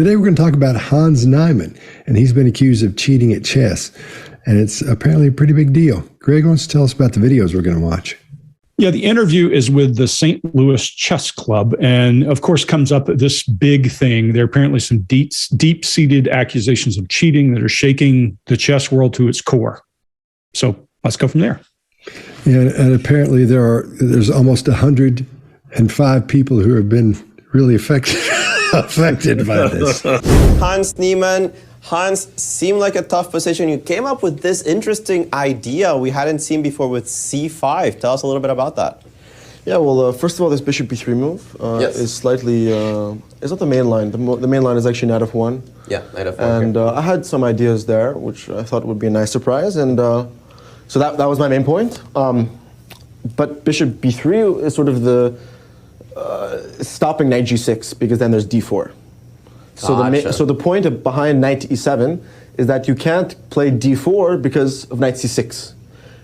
Today we're going to talk about Hans Niemann, and he's been accused of cheating at chess, and it's apparently a pretty big deal. Greg wants to tell us about the videos we're going to watch. Yeah, the interview is with the St. Louis Chess Club, and of course comes up this big thing. There are apparently some deep-seated accusations of cheating that are shaking the chess world to its core. So let's go from there. Yeah, and apparently there's almost 105 people who have been really affected by this. Hans Niemann. Hans, seemed like a tough position. You came up with this interesting idea we hadn't seen before with c5. Tell us a little bit about that. Yeah, well, first of all, this bishop b3 move is slightly, it's not the main line. The main line is actually knight f1. Yeah, knight f1. And I had some ideas there, which I thought would be a nice surprise. And so that was my main point. But bishop b3 is sort of the stopping knight g6, because then there's d4. So, gotcha. So the point behind knight e7 is that you can't play d4 because of knight c6.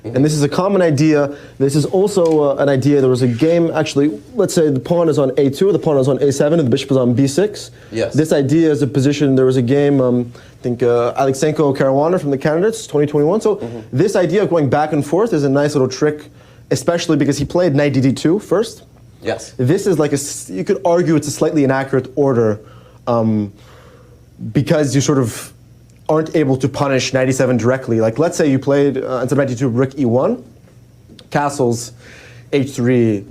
And this is a common idea. This is also an idea. There was a game, actually, let's say the pawn is on a2, the pawn is on a7, and the bishop is on b6. Yes. This idea is a position. There was a game, I think Alexenko Caruana from the candidates, 2021. So this idea of going back and forth is a nice little trick, especially because he played knight dd2 first. Yes. This is like you could argue it's a slightly inaccurate order, because you sort of aren't able to punish knight e7 directly. Like, let's say you played, instead of knight e2, rook e1, castles h3,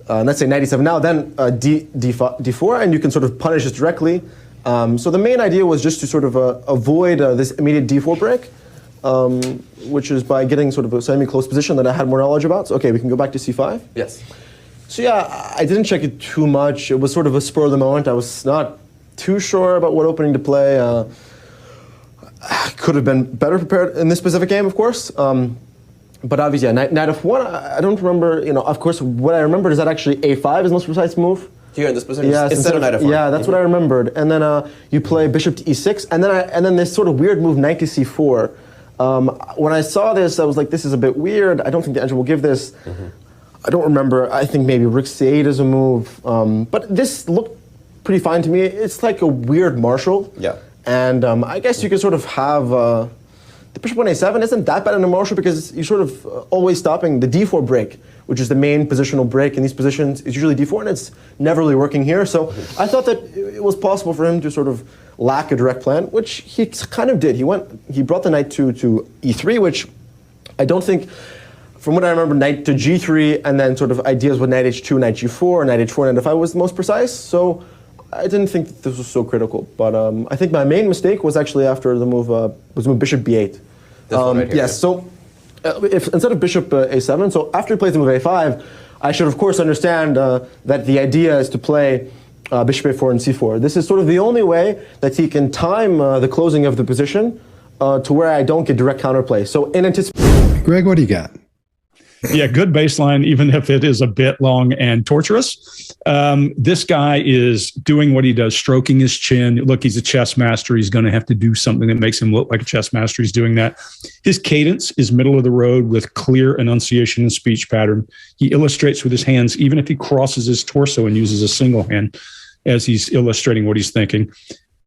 let's say knight e7 now, then d4, and you can sort of punish this directly. So the main idea was just to sort of avoid this immediate d4 break, which is by getting sort of a semi-close position that I had more knowledge about. So, okay, we can go back to c5. Yes. So yeah, I didn't check it too much. It was sort of a spur of the moment. I was not too sure about what opening to play. I could have been better prepared in this specific game, of course. But obviously, yeah, knight f1, I don't remember, of course, what I remembered is that actually a5 is the most precise move. Here in this position, yeah, instead of knight f1. Yeah, that's what I remembered. And then you play bishop to e6, and then this sort of weird move, knight to c4. When I saw this, I was like, this is a bit weird. I don't think the engine will give this. I don't remember. I think maybe rook c8 is a move. But this looked pretty fine to me. It's like a weird Marshall. Yeah. And I guess you could sort of have the bishop on a7 isn't that bad in a Marshall, because you're sort of always stopping the d4 break, which is the main positional break in these positions. It's usually d4, and it's never really working here. So I thought that it was possible for him to sort of lack a direct plan, which he kind of did. He brought the knight to e3, which I don't think, from what I remember, knight to g3, and then sort of ideas with knight h2, knight g4, knight h4, knight f5 was the most precise. So I didn't think that this was so critical. But I think my main mistake was actually after the move bishop b8. This one right here, yes. yeah. So if instead of bishop a7, so after he plays the move a5, I should of course understand that the idea is to play bishop a4 and c4. This is sort of the only way that he can time the closing of the position to where I don't get direct counterplay. So in anticipation. Greg, what do you got? Yeah, good baseline, even if it is a bit long and torturous. This guy is doing what he does, stroking his chin. Look, he's a chess master. He's going to have to do something that makes him look like a chess master. He's doing that. His cadence is middle of the road with clear enunciation and speech pattern. He illustrates with his hands, even if he crosses his torso and uses a single hand as he's illustrating what he's thinking.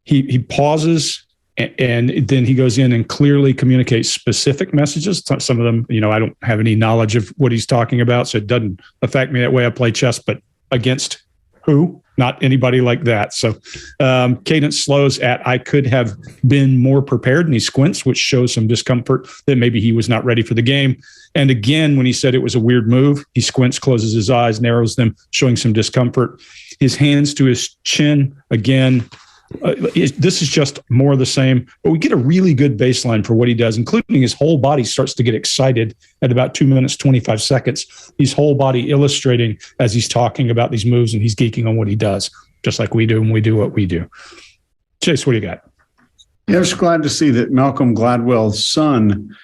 He pauses, and then he goes in and clearly communicates specific messages. Some of them, I don't have any knowledge of what he's talking about, so it doesn't affect me that way. I play chess, but against who? Not anybody like that. So cadence slows at, I could have been more prepared, and he squints, which shows some discomfort that maybe he was not ready for the game. And again, when he said it was a weird move, he squints, closes his eyes, narrows them, showing some discomfort. His hands to his chin, again, this is just more of the same, but we get a really good baseline for what he does, including his whole body starts to get excited at about 2 minutes, 25 seconds. His whole body illustrating as he's talking about these moves, and he's geeking on what he does, just like we do when we do what we do. Chase, what do you got? Yeah, I'm just glad to see that Malcolm Gladwell's son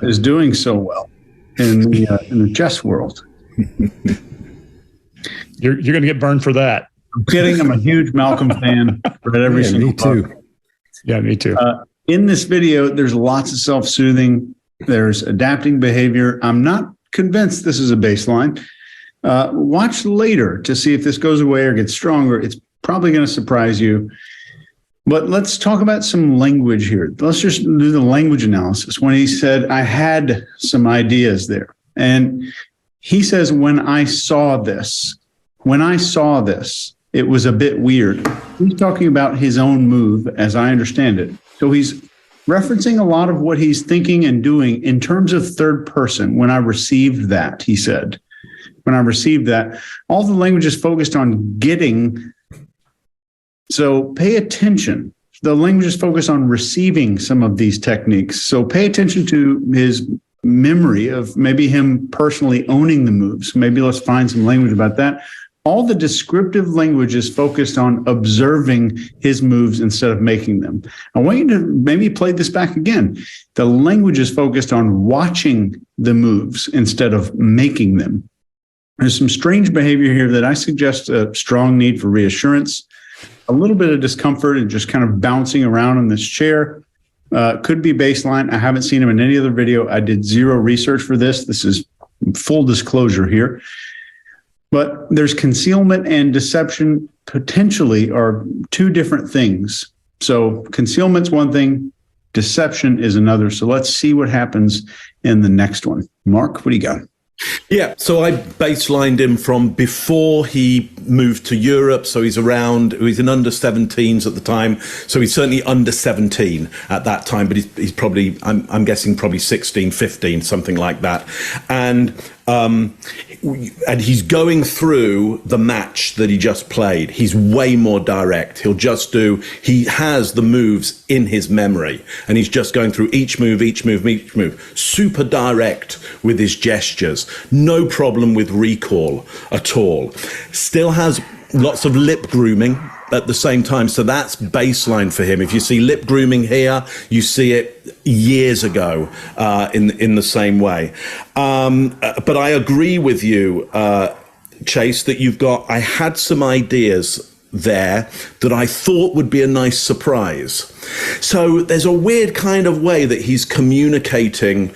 is doing so well in the chess world. You're going to get burned for that. I'm kidding. I'm a huge Malcolm fan. Read every single me too. book. Yeah, me too. In this video, there's lots of self-soothing. There's adapting behavior. I'm not convinced this is a baseline. Watch later to see if this goes away or gets stronger. It's probably going to surprise you. But let's talk about some language here. Let's just do the language analysis. When he said, I had some ideas there. And he says, when I saw this, it was a bit weird. He's talking about his own move, as I understand it. So he's referencing a lot of what he's thinking and doing in terms of third person. When I received that, he said, when I received that, all the language is focused on getting. So pay attention. The language is focused on receiving some of these techniques. So pay attention to his memory of maybe him personally owning the moves. Maybe let's find some language about that. All the descriptive language is focused on observing his moves instead of making them. I want you to maybe play this back again. The language is focused on watching the moves instead of making them. There's some strange behavior here that I suggest a strong need for reassurance. A little bit of discomfort and just kind of bouncing around in this chair. Could be baseline. I haven't seen him in any other video. I did zero research for this. This is full disclosure here. But there's concealment and deception potentially are two different things. So concealment's one thing, deception is another. So let's see what happens in the next one. Mark, what do you got? Yeah, so I baselined him from before he moved to Europe. So he's in under 17s at the time. So he's certainly under 17 at that time, but he's probably, I'm guessing probably 16, 15, something like that. And he's going through the match that he just played. He's way more direct. He has the moves in his memory, and he's just going through each move, super direct with his gestures. No problem with recall at all. Still has lots of lip grooming at the same time. So that's baseline for him. If you see lip grooming here, you see it years ago in the same way. But I agree with you, Chase, that I had some ideas there that I thought would be a nice surprise. So there's a weird kind of way that he's communicating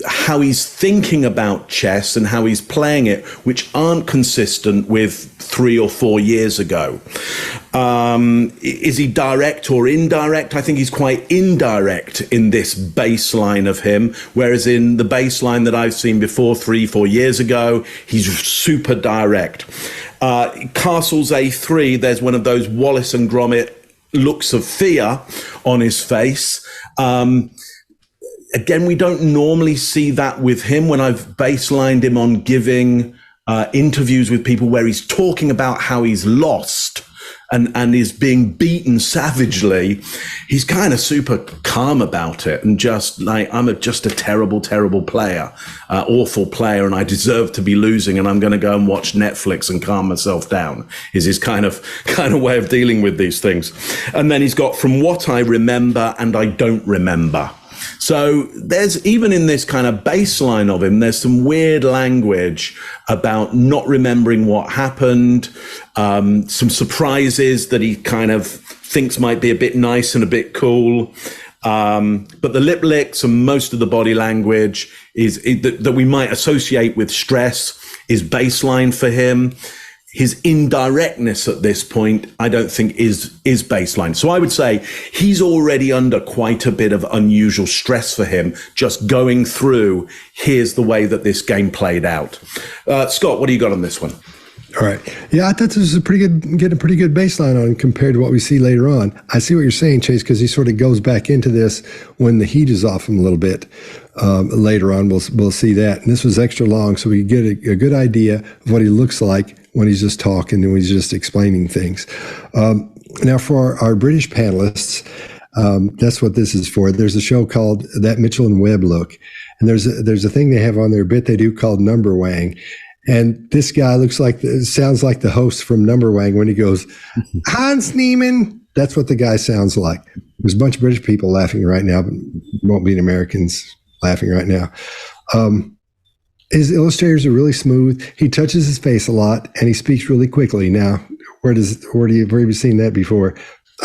how he's thinking about chess and how he's playing it, which aren't consistent with 3 or 4 years ago. Is he direct or indirect? I think he's quite indirect in this baseline of him, whereas in the baseline that I've seen before 3-4 years ago, he's super direct. Castles A3, there's one of those Wallace and Gromit looks of fear on his face. Again, we don't normally see that with him. When I've baselined him on giving interviews with people where he's talking about how he's lost and is being beaten savagely, he's kind of super calm about it and just like, I'm just a terrible, terrible player, awful player, and I deserve to be losing, and I'm going to go and watch Netflix and calm myself down, is his kind of way of dealing with these things. And then he's got from what I remember and I don't remember. So there's, even in this kind of baseline of him, there's some weird language about not remembering what happened, some surprises that he kind of thinks might be a bit nice and a bit cool. But the lip licks and most of the body language that we might associate with stress is baseline for him. His indirectness at this point, I don't think is baseline. So I would say he's already under quite a bit of unusual stress for him, just going through, here's the way that this game played out. Scott, what do you got on this one? All right. Yeah, I thought this was getting a pretty good baseline on compared to what we see later on. I see what you're saying, Chase, because he sort of goes back into this when the heat is off him a little bit. Later on, we'll see that. And this was extra long, so we get a good idea of what he looks like when he's just talking and when he's just explaining things. Now, for our British panelists, that's what this is for. There's a show called That Mitchell and Webb Look, and there's a thing they have on their bit they do called Number Wang. And this guy sounds like the host from Number Wang when he goes, Hans Niemann. That's what the guy sounds like. There's a bunch of British people laughing right now, but won't be Americans laughing right now. His illustrators are really smooth. He touches his face a lot, and he speaks really quickly. Now, where have you seen that before?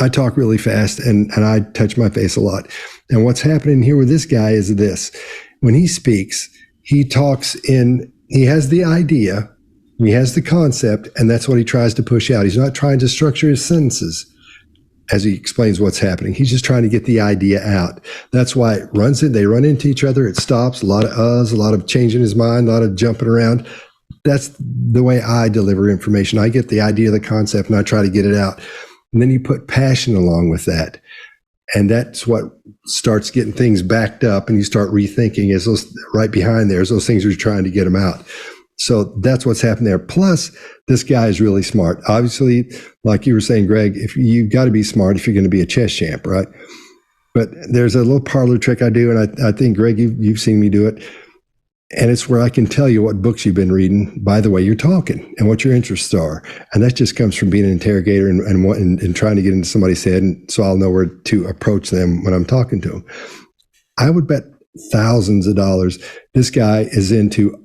I talk really fast, and I touch my face a lot. And what's happening here with this guy is this. When he speaks, he has the idea, he has the concept, and that's what he tries to push out. He's not trying to structure his sentences. as he explains what's happening. He's just trying to get the idea out. That's why it runs in. They run into each other. It stops. A lot of a lot of changing his mind, a lot of jumping around. That's the way I deliver information. I get the idea, the concept, and I try to get it out. And then you put passion along with that. And that's what starts getting things backed up, and you start rethinking as those right behind there, as those things are trying to get them out. So that's what's happened there. Plus, this guy is really smart. Obviously, like you were saying, Greg, if you've got to be smart if you're going to be a chess champ, right? But there's a little parlor trick I do, and I think, Greg, you've seen me do it. And it's where I can tell you what books you've been reading by the way you're talking and what your interests are. And that just comes from being an interrogator and trying to get into somebody's head. And so I'll know where to approach them when I'm talking to them. I would bet thousands of dollars this guy is into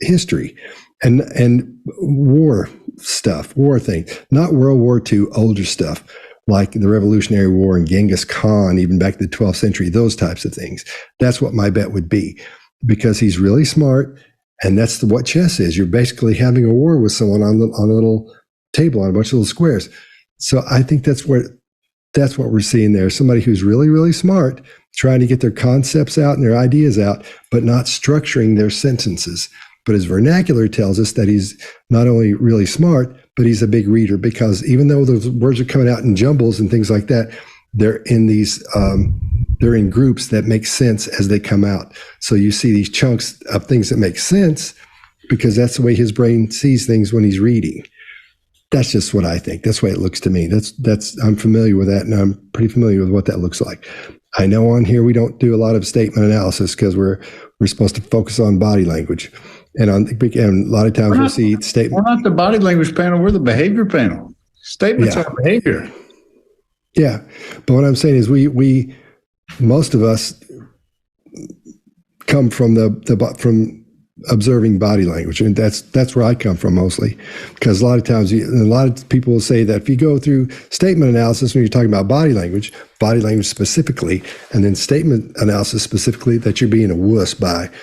history and war stuff, war things, not World War II, older stuff like the Revolutionary War and Genghis Khan, even back to the 12th century, those types of things. That's what my bet would be. Because he's really smart, and that's what chess is. You're basically having a war with someone on a little table on a bunch of little squares. So I think that's what we're seeing there. Somebody who's really, really smart, trying to get their concepts out and their ideas out, but not structuring their sentences. But his vernacular tells us that he's not only really smart, but he's a big reader, because even though those words are coming out in jumbles and things like that, they're in these they're in groups that make sense as they come out. So you see these chunks of things that make sense because that's the way his brain sees things when he's reading. That's just what I think. That's the way it looks to me. That's I'm familiar with that, and I'm pretty familiar with what that looks like. I know on here we don't do a lot of statement analysis because we're supposed to focus on body language, and a lot of times we'll see statement. We're not the body language panel. We're the behavior panel. Statements are behavior. Yeah, but what I'm saying is we most of us come from from observing body language, and that's where I come from mostly, because a lot of times a lot of people will say that if you go through statement analysis when you're talking about body language specifically, and then statement analysis specifically, that you're being a wuss and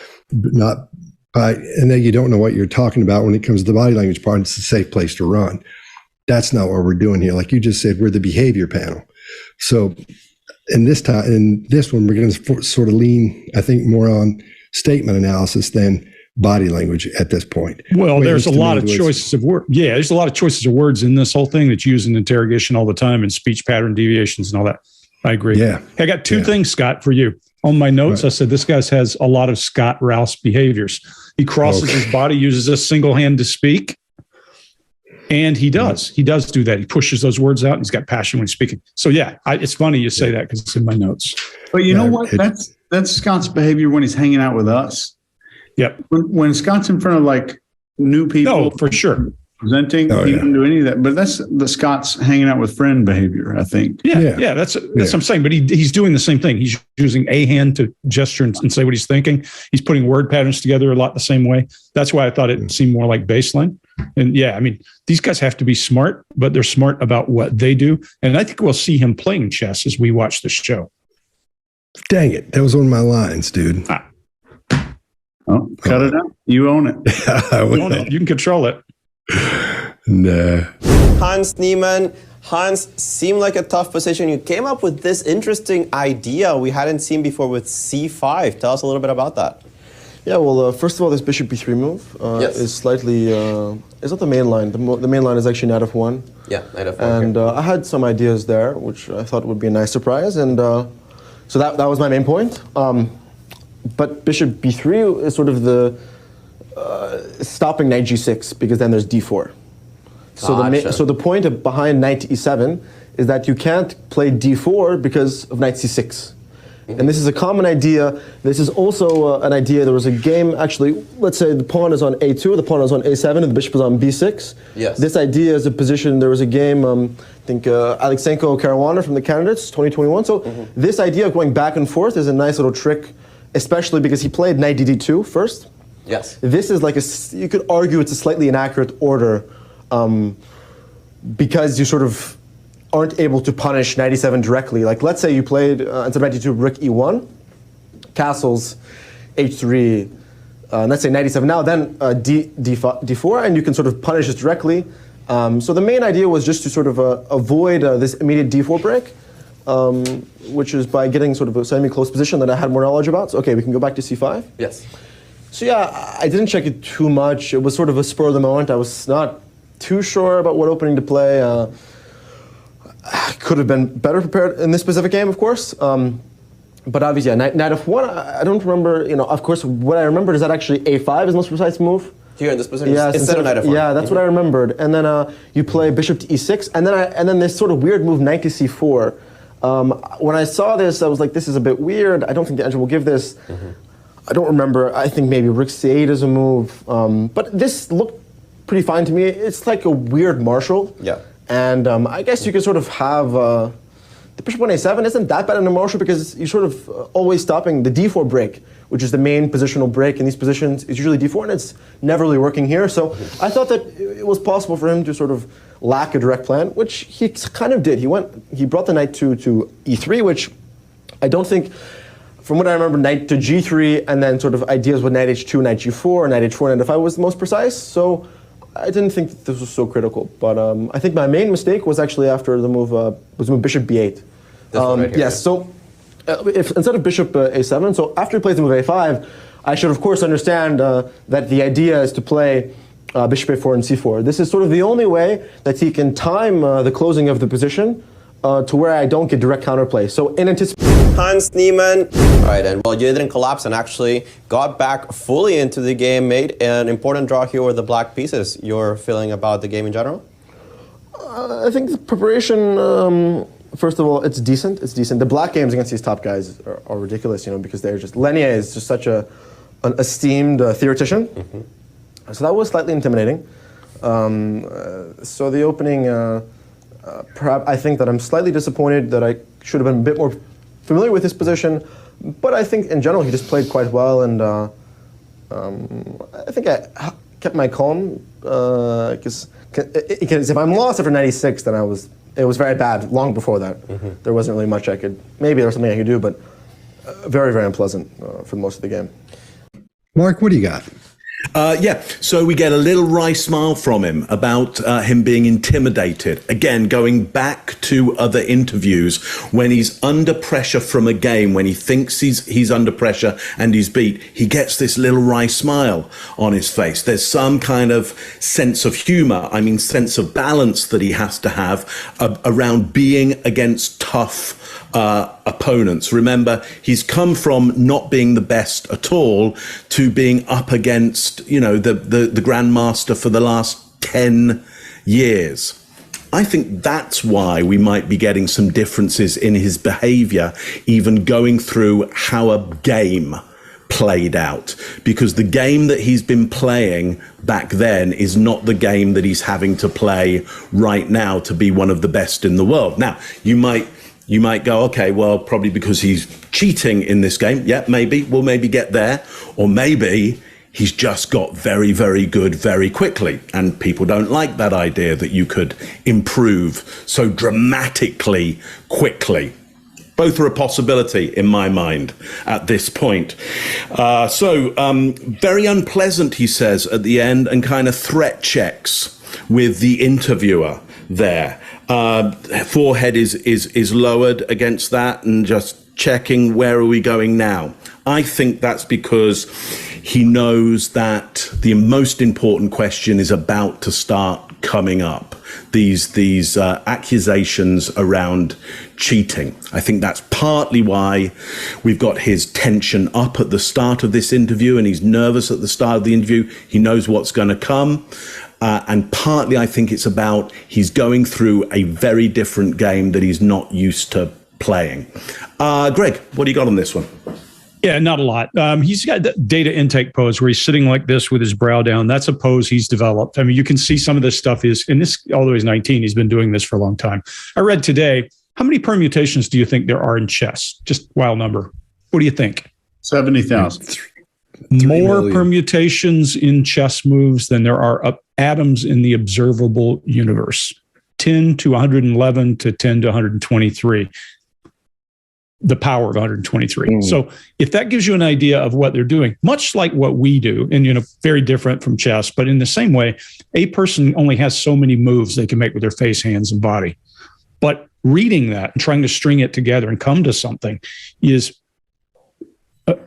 that you don't know what you're talking about when it comes to the body language part. It's a safe place to run. That's not what we're doing here. Like you just said, we're the behavior panel. So in this one, we're going to sort of lean, I think, more on statement analysis than body language at this point. Well, there's a lot of choices of words. Yeah, there's a lot of choices of words in this whole thing that's used in interrogation all the time, and speech pattern deviations and all that. I agree. Yeah. I got two things, Scott, for you. On my notes, I said this guy has a lot of Scott Rouse behaviors. He crosses his body, uses a single hand to speak. And he does. He does do that. He pushes those words out, and he's got passion when he's speaking. So yeah, it's funny you say that because it's in my notes. But you know what? That's Scott's behavior when he's hanging out with us. Yep. When Scott's in front of like new people, no, for sure, presenting, he doesn't do any of that. But that's the Scott's hanging out with friend behavior, I think. Yeah. That's what I'm saying. But he's doing the same thing. He's using a hand to gesture and say what he's thinking. He's putting word patterns together a lot the same way. That's why I thought it seemed more like baseline. And yeah, I mean, these guys have to be smart, but they're smart about what they do. And I think we'll see him playing chess as we watch the show. Dang it. That was one of my lines, dude. Oh, cut it out. You own it. You own it. You can control it. Nah. Niemann. Hans, seemed like a tough position. You came up with this interesting idea we hadn't seen before with c5. Tell us a little bit about that. Yeah, well, first of all, this bishop b3 move is slightly, it's not the main line. The main line is actually knight f1. Yeah, knight f1. And I had some ideas there, which I thought would be a nice surprise. And so that was my main point. But bishop b3 is sort of the stopping knight g6, because then there's d4. So the point behind knight e7 is that you can't play d4 because of knight c6. And this is a common idea. This is also an idea. There was a game, actually, let's say the pawn is on a2, the pawn is on a7, and the bishop is on b6. Yes. This idea is a position. There was a game, I think Alexenko Caruana from the candidates, 2021. So this idea of going back and forth is a nice little trick, especially because he played knight dd2 first. Yes. This is like you could argue it's a slightly inaccurate order because you sort of aren't able to punish knight e7 directly. Like, let's say you played, instead of knight e2, rook e1, castles, h3, let's say knight e7 now, then d4, and you can sort of punish this directly. So the main idea was just to sort of avoid this immediate d4 break, which is by getting sort of a semi-close position that I had more knowledge about. So, okay, we can go back to c5. Yes. So yeah, I didn't check it too much. It was sort of a spur of the moment. I was not too sure about what opening to play. I could have been better prepared in this specific game, of course. But obviously, yeah, knight f1, I don't remember, of course, what I remembered is that actually a5 is the most precise move. Here in this position, yeah, instead of knight f1. Yeah, that's what I remembered. And then you play bishop to e6, and then this sort of weird move, knight to c4. When I saw this, I was like, this is a bit weird. I don't think the engine will give this. I don't remember. I think maybe rook c8 is a move. But this looked pretty fine to me. It's like a weird marshal. Yeah. And I guess you could sort of have the bishop on a7 isn't that bad in a marshal because you're sort of always stopping the d4 break, which is the main positional break in these positions. It's usually d4, and it's never really working here. So I thought that it was possible for him to sort of lack a direct plan, which he kind of did. He brought the knight to e3, which I don't think, from what I remember, knight to g3, and then sort of ideas with knight h2, knight g4, knight h4, knight f5 was the most precise. So I didn't think that this was so critical. But I think my main mistake was actually after the move bishop b8. This one right here, yes. So if instead of bishop a7, so after he plays the move a5, I should of course understand that the idea is to play bishop a4 and c4. This is sort of the only way that he can time the closing of the position to where I don't get direct counterplay. So in anticipation. Hans Niemann. All right, and well, you didn't collapse and actually got back fully into the game, made an important draw here with the black pieces. Your feeling about the game in general? I think the preparation, first of all, it's decent. It's decent. The black games against these top guys are ridiculous, because they're just, Lenier is just such an esteemed theoretician. So that was slightly intimidating. So the opening, perhaps I think that I'm slightly disappointed that I should have been a bit more familiar with his position, but I think in general he just played quite well, and I think I kept my calm, because if I'm lost after 96, then it was very bad long before that. There wasn't really much maybe there was something I could do, but very, very unpleasant for most of the game. Mark, what do you got? So we get a little wry smile from him about him being intimidated. Again, going back to other interviews, when he's under pressure from a game, when he thinks he's under pressure and he's beat, he gets this little wry smile on his face. There's some kind of sense of humor, sense of balance that he has to have around being against tough opponents. Remember, he's come from not being the best at all to being up against, the grandmaster for the last 10 years. I think that's why we might be getting some differences in his behavior, even going through how a game played out, because the game that he's been playing back then is not the game that he's having to play right now to be one of the best in the world. Now, you might go, okay, well, probably because he's cheating in this game. Yeah, maybe. We'll maybe get there. Or maybe he's just got very, very good very quickly. And people don't like that idea that you could improve so dramatically quickly. Both are a possibility in my mind at this point. Very unpleasant, he says, at the end, and kind of threat checks with the interviewer there. Forehead is lowered against that and just checking, where are we going now? I think that's because he knows that the most important question is about to start coming up. These accusations around cheating. I think that's partly why we've got his tension up at the start of this interview, and he's nervous at the start of the interview. He knows what's going to come. And partly I think it's about he's going through a very different game that he's not used to playing. Greg, what do you got on this one? Yeah, not a lot. He's got the data intake pose where he's sitting like this with his brow down. That's a pose he's developed. You can see some of this stuff although he's 19, he's been doing this for a long time. I read today, how many permutations do you think there are in chess? Just wild number. What do you think? 70,000. More permutations in chess moves than there are atoms in the observable universe. 10 to 111 to 10 to 123. the power of 123. So if that gives you an idea of what they're doing, much like what we do, and very different from chess, but in the same way, a person only has so many moves they can make with their face, hands, and body. But reading that and trying to string it together and come to something is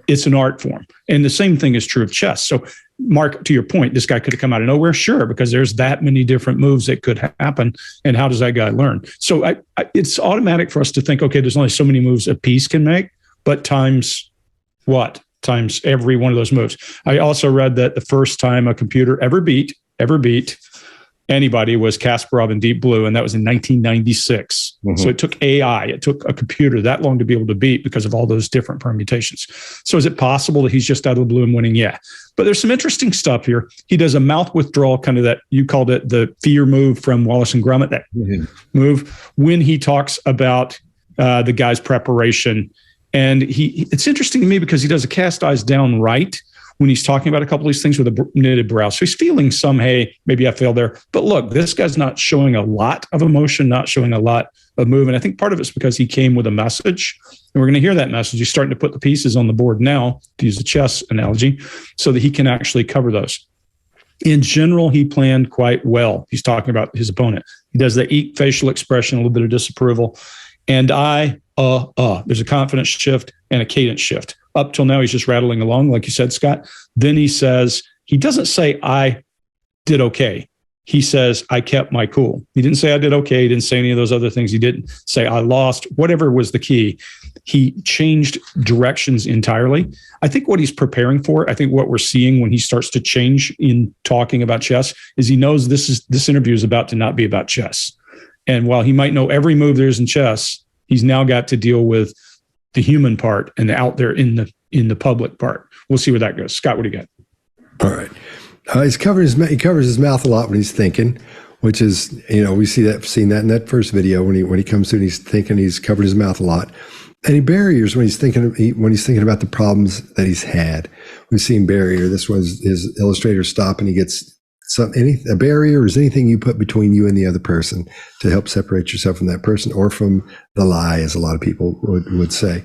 it's an art form. And the same thing is true of chess. So Mark, to your point, this guy could have come out of nowhere, sure, because there's that many different moves that could happen. And how does that guy learn? So it's automatic for us to think, okay, there's only so many moves a piece can make, but times what? Times every one of those moves. I also read that the first time a computer ever beat anybody was Kasparov in Deep Blue, and that was in 1996. So it took AI, it took a computer that long to be able to beat because of all those different permutations. So is it possible that he's just out of the blue and winning? Yeah. But there's some interesting stuff here. He does a mouth withdrawal, kind of that, you called it the fear move from Wallace and Gromit, that move, when he talks about the guy's preparation. And it's interesting to me because he does a cast eyes down right when he's talking about a couple of these things with a knitted brow. So he's feeling some, hey, maybe I failed there. But look, this guy's not showing a lot of emotion, not showing a lot of move. And I think part of it's because he came with a message. And we're going to hear that message. He's starting to put the pieces on the board now, to use a chess analogy, so that he can actually cover those. In general, he planned quite well. He's talking about his opponent. He does the eat facial expression, a little bit of disapproval. And there's a confidence shift and a cadence shift. Up till now, he's just rattling along, like you said, Scott. Then he doesn't say, I did okay. He says, I kept my cool. He didn't say I did okay. He didn't say any of those other things. He didn't say I lost, whatever was the key. He changed directions entirely. I think what he's preparing for, I think what we're seeing when he starts to change in talking about chess, is he knows this interview is about to not be about chess. And while he might know every move there is in chess, he's now got to deal with the human part and the out there in the public part. We'll see where that goes. Scott, what do you got? All right. He covers his mouth a lot when he's thinking, which is, we seen that in that first video when he comes through and he's thinking, he's covered his mouth a lot. And he barriers when he's thinking about the problems that he's had. We've seen barrier. This was his illustrator stop, and he gets a barrier is anything you put between you and the other person to help separate yourself from that person, or from the lie, as a lot of people would say.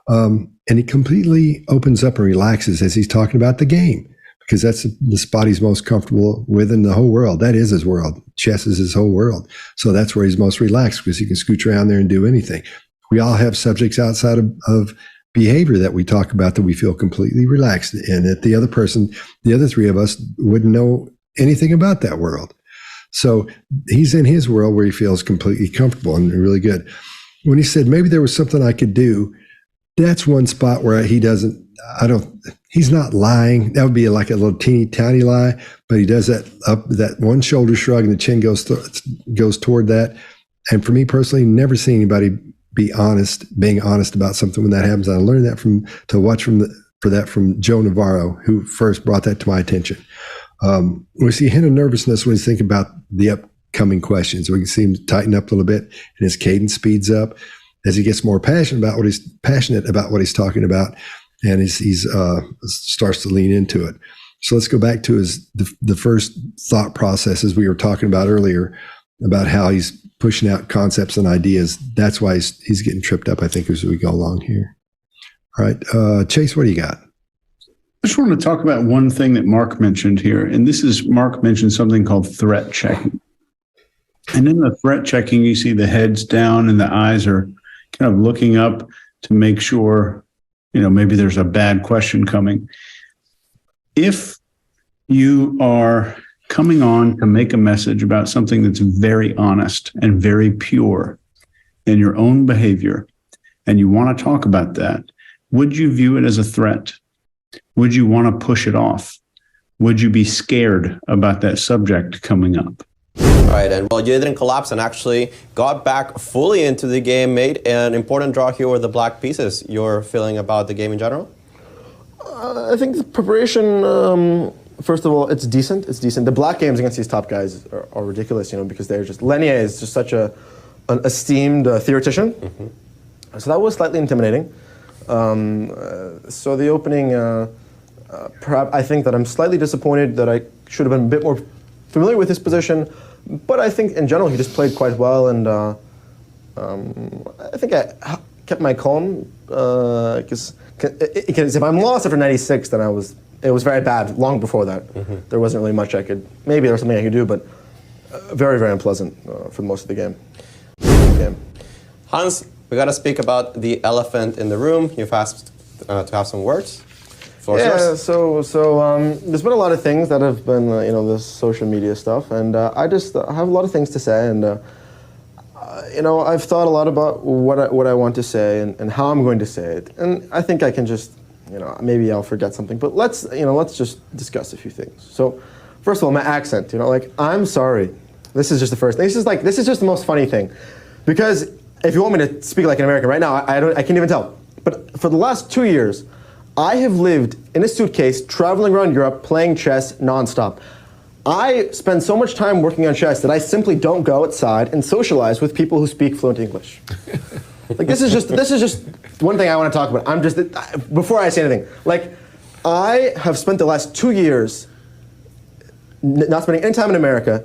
And he completely opens up and relaxes as he's talking about the game, because that's the spot he's most comfortable with in the whole world. That is his world. Chess is his whole world. So that's where he's most relaxed, because he can scooch around there and do anything. We all have subjects outside of behavior that we talk about that we feel completely relaxed in, that the other person, the other three of us, wouldn't know anything about that world. So he's in his world where he feels completely comfortable and really good. When he said maybe there was something I could do, that's one spot where he's not lying. That would be like a little teeny tiny lie, but he does that one shoulder shrug, and the chin goes toward that. And for me personally, never seen anybody being honest about something when that happens. I learned that from Joe Navarro, who first brought that to my attention. We see a hint of nervousness when he's thinking about the upcoming questions. We can see him tighten up a little bit, and his cadence speeds up as he gets more passionate about what he's talking about, and he's starts to lean into it. So let's go back to the first thought processes we were talking about earlier, about how he's pushing out concepts and ideas. That's why he's getting tripped up, I think, as we go along here. All right, Chase, what do you got? I just want to talk about one thing that Mark mentioned here, and this is Mark mentioned something called threat checking. And in the threat checking, you see the heads down and the eyes are kind of looking up to make sure, maybe there's a bad question coming. If you are coming on to make a message about something that's very honest and very pure in your own behavior, and you want to talk about that, would you view it as a threat? Would you want to push it off? Would you be scared about that subject coming up? Right, and you didn't collapse and actually got back fully into the game, made an important draw here with the black pieces. Your feeling about the game in general? I think the preparation, first of all, it's decent. The black games against these top guys are ridiculous, because they're just, Lenier is just such an esteemed theoretician. So that was slightly intimidating. So the opening, perhaps I think that I'm slightly disappointed that I should have been a bit more familiar with his position, but I think in general he just played quite well, and I think kept my calm because if I'm lost after 96, then it was very bad long before that. There wasn't really much maybe there was something I could do, but very, very unpleasant for most of the game. Hans, we got to speak about the elephant in the room. You've asked to have some words. So there's been a lot of things that have been, this social media stuff, and I have a lot of things to say, and I've thought a lot about what I want to say and how I'm going to say it, and I think I can just, maybe I'll forget something, but let's just discuss a few things. So, first of all, my accent, I'm sorry. This is just the first thing. This is just the most funny thing, because if you want me to speak like an American right now, I can't even tell. But for the last 2 years, I have lived in a suitcase, traveling around Europe, playing chess nonstop. I spend so much time working on chess that I simply don't go outside and socialize with people who speak fluent English. This is just one thing I want to talk about. Before I say anything, I have spent the last 2 years not spending any time in America,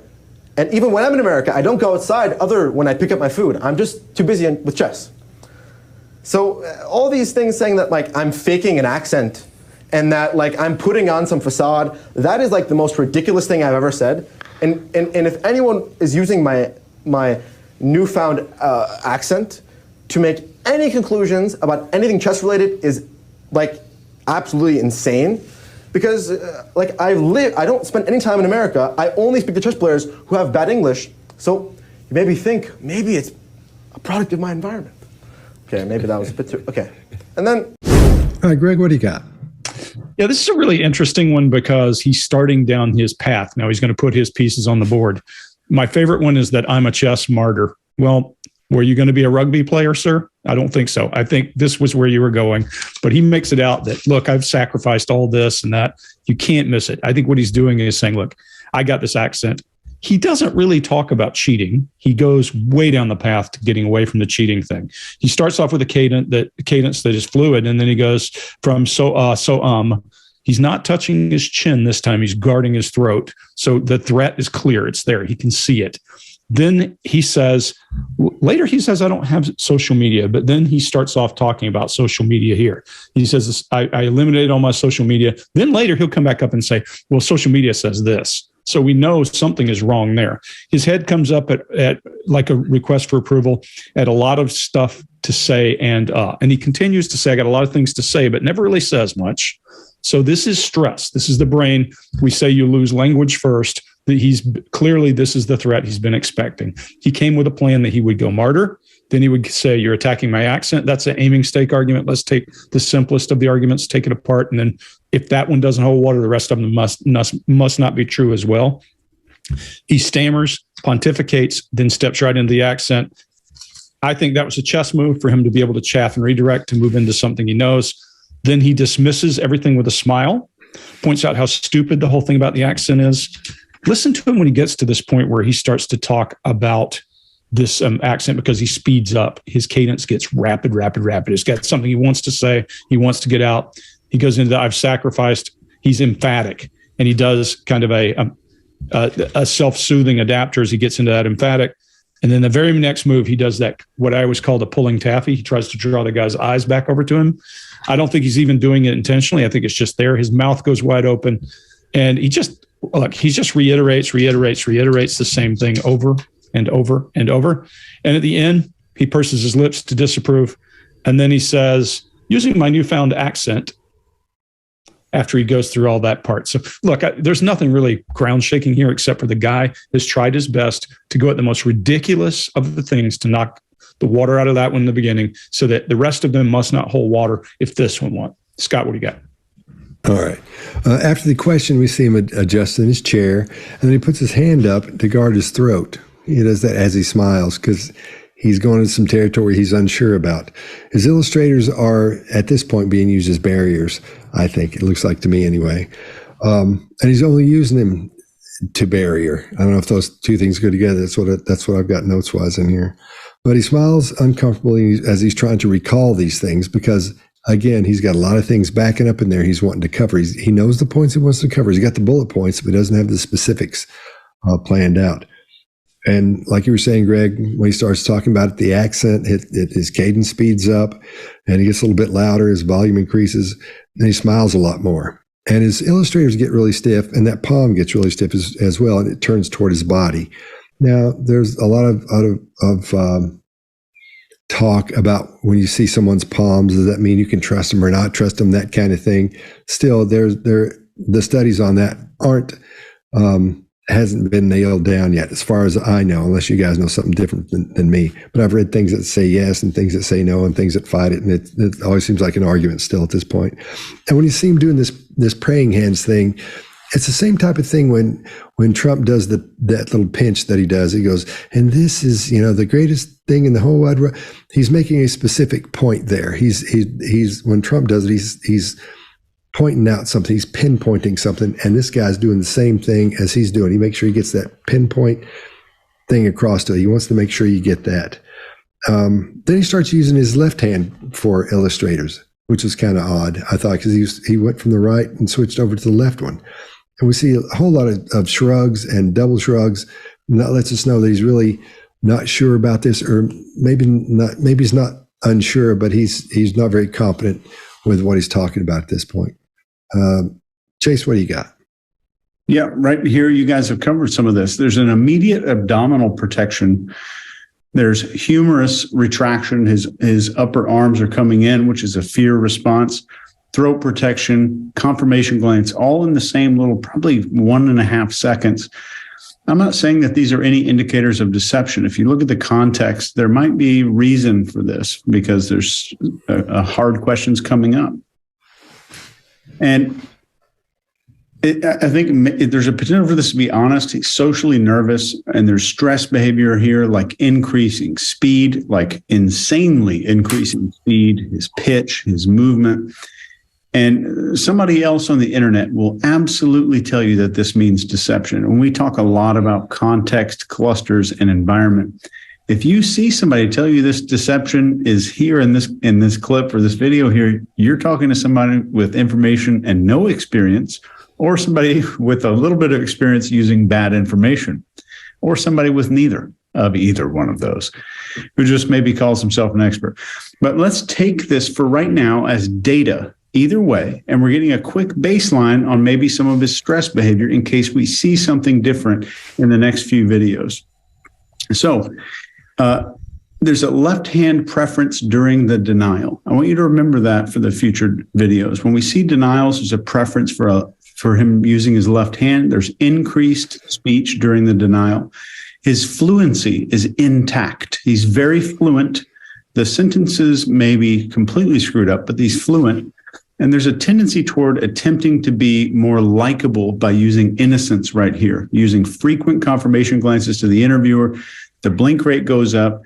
and even when I'm in America, I don't go outside when I pick up my food. I'm just too busy with chess. So all these things saying that I'm faking an accent and that I'm putting on some facade, that is the most ridiculous thing I've ever said. And if anyone is using my newfound accent to make any conclusions about anything chess related is absolutely insane. Because I don't spend any time in America. I only speak to chess players who have bad English. So you maybe think maybe it's a product of my environment. Okay, maybe that was a bit too. Okay, and then. All right, Greg, what do you got? Yeah, this is a really interesting one because he's starting down his path. Now he's going to put his pieces on the board. My favorite one is that I'm a chess martyr. Well, were you going to be a rugby player, sir? I don't think so. I think this was where you were going. But he makes it out that, look, I've sacrificed all this and that. You can't miss it. I think what he's doing is saying, look, I got this accent. He doesn't really talk about cheating. He goes way down the path to getting away from the cheating thing. He starts off with a cadence that is fluid, and then he goes from he's not touching his chin this time. He's guarding his throat. So the threat is clear. It's there. He can see it. Then he says, later he says, I don't have social media, but then he starts off talking about social media here. He says, I eliminated all my social media. Then later he'll come back up and say, well, social media says this. So we know something is wrong there. His head comes up at like a request for approval at a lot of stuff to say. And he continues to say, I got a lot of things to say, but never really says much. So this is stress. This is the brain. We say you lose language first. He's clearly, this is the threat he's been expecting. He came with a plan that he would go martyr. Then he would say, you're attacking my accent. That's an aiming stake argument. Let's take the simplest of the arguments, take it apart. And then if that one doesn't hold water, the rest of them must not be true as well. He stammers, pontificates, then steps right into the accent. I think that was a chess move for him to be able to chaff and redirect to move into something he knows. Then he dismisses everything with a smile, points out how stupid the whole thing about the accent is. Listen to him when he gets to this point where he starts to talk about this accent because he speeds up. His cadence gets rapid. He's got something he wants to say. He wants to get out. He goes into the I've sacrificed. He's emphatic. And he does kind of a self-soothing adapter as he gets into that emphatic. And then the very next move, he does that, what I always call the pulling taffy. He tries to draw the guy's eyes back over to him. I don't think he's even doing it intentionally. I think it's just there. His mouth goes wide open. And he just reiterates the same thing over and over and over. And at the end, he purses his lips to disapprove. And then he says, using my newfound accent, after he goes through all that part. So look, there's nothing really ground shaking here except for the guy has tried his best to go at the most ridiculous of the things to knock the water out of that one in the beginning so that the rest of them must not hold water if this one won't. Scott, what do you got? All right. After the question, we see him adjust in his chair, and then he puts his hand up to guard his throat. He does that as he smiles because he's going into some territory he's unsure about. His illustrators are, at this point, being used as barriers, I think. It looks like to me anyway. And he's only using them to barrier. I don't know if those two things go together. That's what I've got notes-wise in here. But he smiles uncomfortably as he's trying to recall these things because, again, he's got a lot of things backing up in there he's wanting to cover. He knows the points he wants to cover. He's got the bullet points, but he doesn't have the specifics planned out. And like you were saying, Greg, when he starts talking about it, the accent, his cadence speeds up and he gets a little bit louder, his volume increases, and he smiles a lot more. And his illustrators get really stiff, and that palm gets really stiff as well, and it turns toward his body. Now, there's a lot of talk about when you see someone's palms, does that mean you can trust them or not trust them, that kind of thing. Still, the studies on that hasn't been nailed down yet, as far as I know, unless you guys know something different than me. But I've read things that say yes and things that say no and things that fight it. And it always seems like an argument still at this point. And when you see him doing this praying hands thing, it's the same type of thing when Trump does that little pinch that he does. He goes, and this is, the greatest thing in the whole wide world. He's making a specific point there. He's when Trump does it, he's pointing out something, he's pinpointing something, and this guy's doing the same thing as he's doing. He makes sure he gets that pinpoint thing across to you. He wants to make sure you get that. Then he starts using his left hand for illustrators, which is kind of odd, I thought, because he went from the right and switched over to the left one. And we see a whole lot of shrugs and double shrugs, and that lets us know that he's really not sure about this, or maybe he's not unsure, but he's not very confident with what he's talking about at this point. Chase, what do you got? Yeah, right here, you guys have covered some of this. There's an immediate abdominal protection. There's humorous retraction. His upper arms are coming in, which is a fear response. Throat protection, confirmation glance, all in the same little, probably 1.5 seconds. I'm not saying that these are any indicators of deception. If you look at the context, there might be reason for this because there's hard questions coming up. And I think there's a potential for this to be honest. He's socially nervous, and there's stress behavior here, like increasing speed, like insanely increasing speed, his pitch, his movement. And somebody else on the internet will absolutely tell you that this means deception. And we talk a lot about context, clusters, and environment. If you see somebody tell you this deception is here in this clip or this video here, you're talking to somebody with information and no experience, or somebody with a little bit of experience using bad information, or somebody with neither of either one of those, who just maybe calls himself an expert. But let's take this for right now as data either way, and we're getting a quick baseline on maybe some of his stress behavior in case we see something different in the next few videos. So there's a left-hand preference during the denial. I want you to remember that for the future videos. When we see denials, there's a preference for him using his left hand. There's increased speech during the denial. His fluency is intact. He's very fluent. The sentences may be completely screwed up, but he's fluent. And there's a tendency toward attempting to be more likable by using innocence right here, using frequent confirmation glances to the interviewer. The blink rate goes up,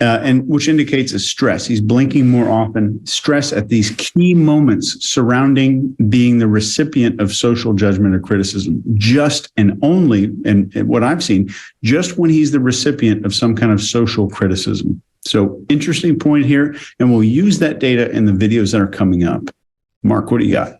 and which indicates a stress. He's blinking more often. Stress at these key moments surrounding being the recipient of social judgment or criticism. Just and only, and what I've seen, just when he's the recipient of some kind of social criticism. So interesting point here, and we'll use that data in the videos that are coming up. Mark, what do you got?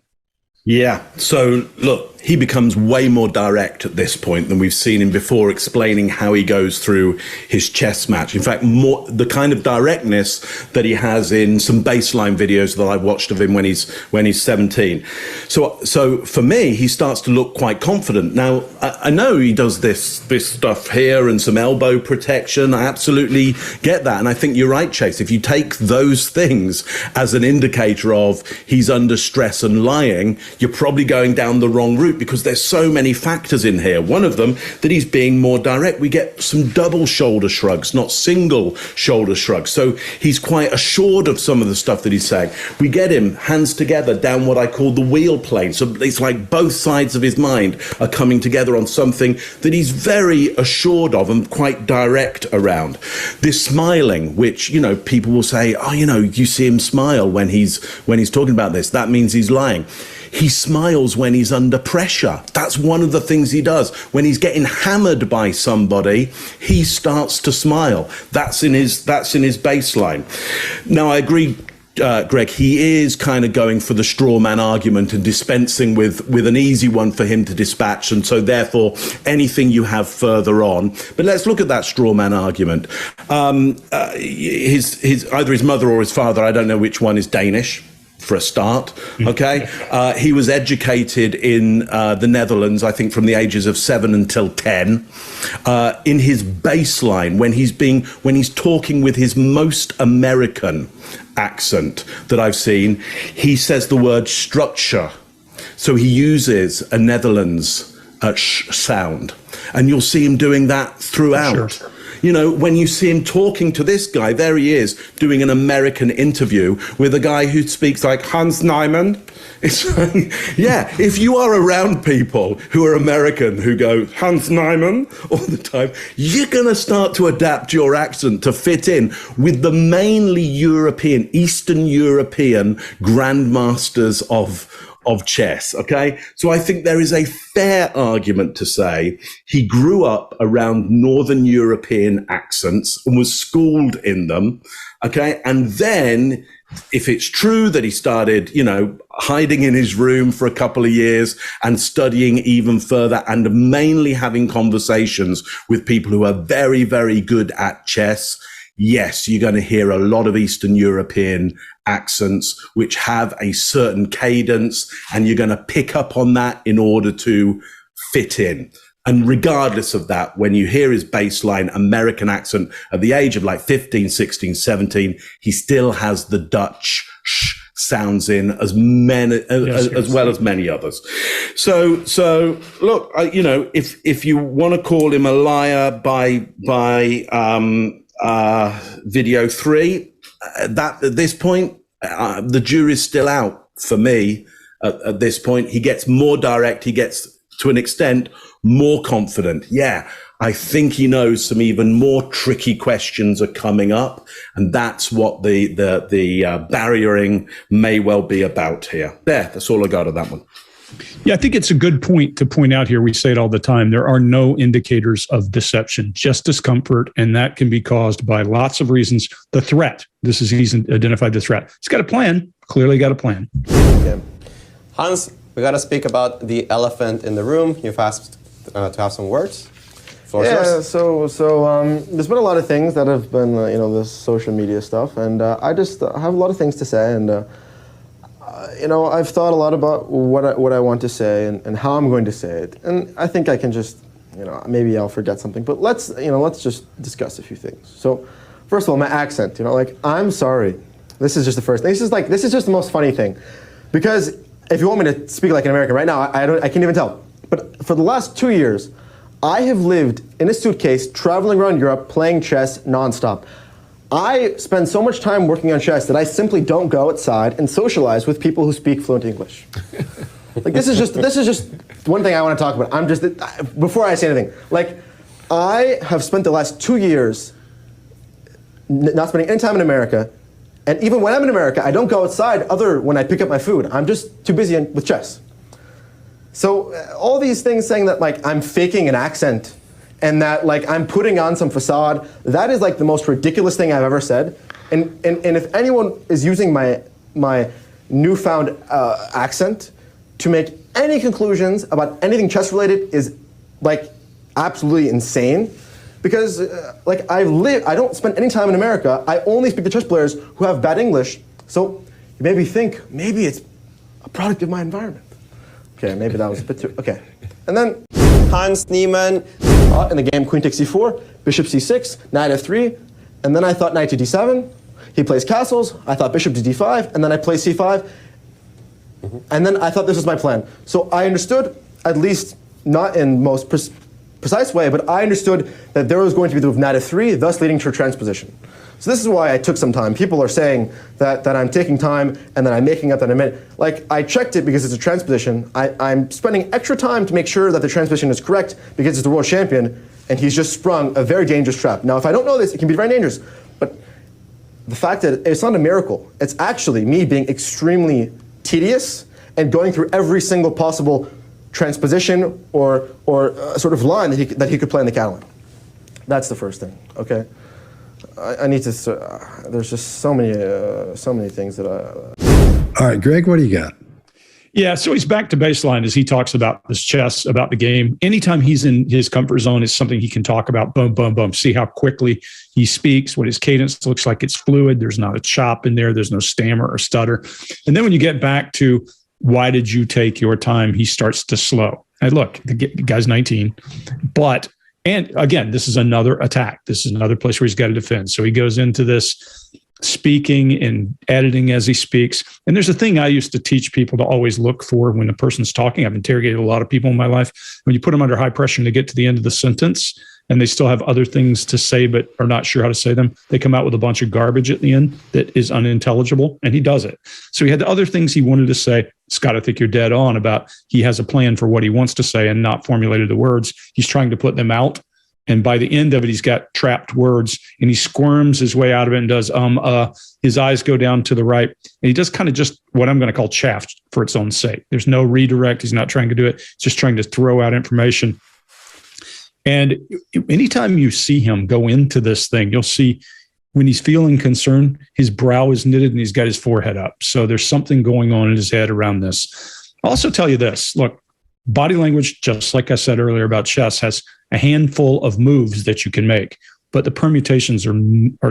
Yeah. So look, he becomes way more direct at this point than we've seen him before, explaining how he goes through his chess match. In fact, more the kind of directness that he has in some baseline videos that I've watched of him when he's 17. So for me, he starts to look quite confident. Now, I know he does this stuff here and some elbow protection. I absolutely get that. And I think you're right, Chase. If you take those things as an indicator of he's under stress and lying, you're probably going down the wrong route, because there's so many factors in here. One of them, that he's being more direct. We get some double shoulder shrugs, not single shoulder shrugs. So he's quite assured of some of the stuff that he's saying. We get him hands together down what I call the wheel plane. So it's like both sides of his mind are coming together on something that he's very assured of and quite direct around. This smiling, which, people will say, you see him smile when he's talking about this. That means he's lying. He smiles when he's under pressure. That's one of the things he does. When he's getting hammered by somebody, he starts to smile. That's in his baseline. Now, I agree Greg, he is kind of going for the straw man argument and dispensing with an easy one for him to dispatch. And so therefore, anything you have further on. But let's look at that straw man argument. Either his mother or his father, I don't know which one, is Danish. For a start, okay? He was educated in the Netherlands, I think from the ages of 7 until 10. In his baseline, when he's talking with his most American accent that I've seen, he says the word structure. So he uses a Netherlands sh sound. And you'll see him doing that throughout. Sure. You know, when you see him talking to this guy, there he is doing an American interview with a guy who speaks like Hans Niemann. It's like, yeah, if you are around people who are American who go Hans Niemann all the time, you're going to start to adapt your accent to fit in with the mainly European, Eastern European grandmasters of chess, okay? So I think there is a fair argument to say he grew up around Northern European accents and was schooled in them, okay? And then if it's true that he started, you know, hiding in his room for a couple of years and studying even further and mainly having conversations with people who are very, very good at chess, yes, you're going to hear a lot of Eastern European accents which have a certain cadence, and you're going to pick up on that in order to fit in. And regardless of that, when you hear his baseline American accent at the age of like 15, 16, 17, he still has the Dutch sh sounds in as well as many others. So look, you know, if you want to call him a liar by video 3, that at this point, the jury's still out for me. At this point, he gets more direct. He gets, to an extent, more confident. Yeah, I think he knows some even more tricky questions are coming up, and that's what the barriering may well be about here. That's all I got on that one. Yeah, I think it's a good point to point out here. We say it all the time. There are no indicators of deception, just discomfort, and that can be caused by lots of reasons. The threat. He's identified the threat. He's got a plan. Clearly got a plan. Okay. Hans, we got to speak about the elephant in the room. You've asked to have some words. Yeah, so there's been a lot of things that have been, you know, this social media stuff, and I just have a lot of things to say, and you know, I've thought a lot about what I want to say and how I'm going to say it, and I think I can just, you know, maybe I'll forget something, but let's just discuss a few things. So, first of all, my accent, you know, like, I'm sorry. This is just the first thing. This is just the most funny thing, because if you want me to speak like an American right now, I can't even tell. But for the last 2 years, I have lived in a suitcase, traveling around Europe, playing chess nonstop. I spend so much time working on chess that I simply don't go outside and socialize with people who speak fluent English. Like, this is just one thing I want to talk about. Before I say anything, like, I have spent the last 2 years not spending any time in America, and even when I'm in America, I don't go outside other when I pick up my food. I'm just too busy with chess. So all these things saying that, like, I'm faking an accent and that, like, I'm putting on some facade, that is like the most ridiculous thing I've ever said. And if anyone is using my newfound accent to make any conclusions about anything chess related is, like, absolutely insane. Because like, I don't spend any time in America. I only speak to chess players who have bad English. So you maybe think maybe it's a product of my environment. Okay, maybe that was a bit too, okay. And then Hans Niemann. In the game, queen takes c4, bishop c6, knight f3, and then I thought knight to d7. He plays castles. I thought bishop to d5, and then I play c5. And then I thought this was my plan. So I understood, at least not in most precise way, but I understood that there was going to be the move knight f3, thus leading to a transposition. So this is why I took some time. People are saying that I'm taking time and that I'm making up that I meant. Like, I checked it because it's a transposition. I'm spending extra time to make sure that the transposition is correct because it's the world champion, and he's just sprung a very dangerous trap. Now, if I don't know this, it can be very dangerous. But the fact that it's not a miracle, it's actually me being extremely tedious and going through every single possible transposition or sort of line that he could play in the Catalan. That's the first thing, okay? I need to. There's just so many things that All right, Greg, what do you got? Yeah, so he's back to baseline as he talks about this chess, about the game. Anytime he's in his comfort zone, it's something he can talk about. Boom, boom, boom. See how quickly he speaks, what his cadence looks like. It's fluid. There's not a chop in there. There's no stammer or stutter. And then when you get back to why did you take your time, he starts to slow. And look, the guy's 19, but, and again, this is another attack. This is another place where he's got to defend. So he goes into this speaking and editing as he speaks. And there's a thing I used to teach people to always look for when a person's talking. I've interrogated a lot of people in my life. When you put them under high pressure and they get to the end of the sentence and they still have other things to say but are not sure how to say them, they come out with a bunch of garbage at the end that is unintelligible, and he does it. So he had the other things he wanted to say. Scott, I think you're dead on about he has a plan for what he wants to say and not formulated the words. He's trying to put them out. And by the end of it, he's got trapped words and he squirms his way out of it and does, his eyes go down to the right. And he does kind of just what I'm going to call chaff for its own sake. There's no redirect. He's not trying to do it. He's just trying to throw out information. And anytime you see him go into this thing, you'll see when he's feeling concerned, his brow is knitted and he's got his forehead up. So there's something going on in his head around this. I'll also tell you this, look, body language, just like I said earlier about chess, has a handful of moves that you can make, but the permutations are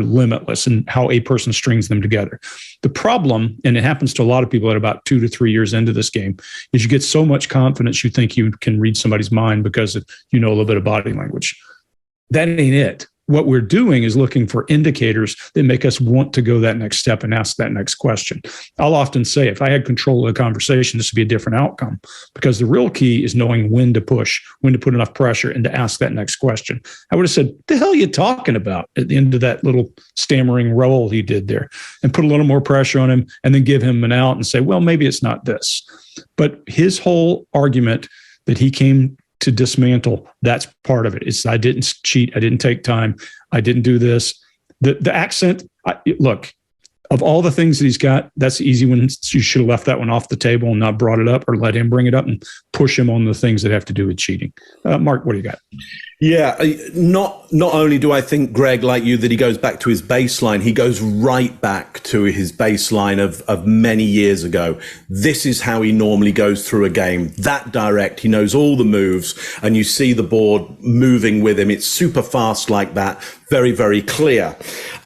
limitless in how a person strings them together. The problem, and it happens to a lot of people at about 2 to 3 years into this game, is you get so much confidence you think you can read somebody's mind because you know a little bit of body language. That ain't it. What we're doing is looking for indicators that make us want to go that next step and ask that next question. I'll often say, if I had control of the conversation, this would be a different outcome, because the real key is knowing when to push, when to put enough pressure, and to ask that next question. I would have said, the hell are you talking about at the end of that little stammering roll he did there, and put a little more pressure on him and then give him an out and say, well, maybe it's not this. But his whole argument that he came to dismantle, that's part of it. It's I didn't cheat. I didn't take time. I didn't do this. The accent, look, of all the things that he's got, that's the easy one. You should have left that one off the table and not brought it up, or let him bring it up and push him on the things that have to do with cheating. Mark, what do you got? Yeah, not only do I think, Greg, like you, that he goes back to his baseline, he goes right back to his baseline of many years ago. This is how he normally goes through a game. That direct, he knows all the moves, and you see the board moving with him. It's super fast like that, very, very clear.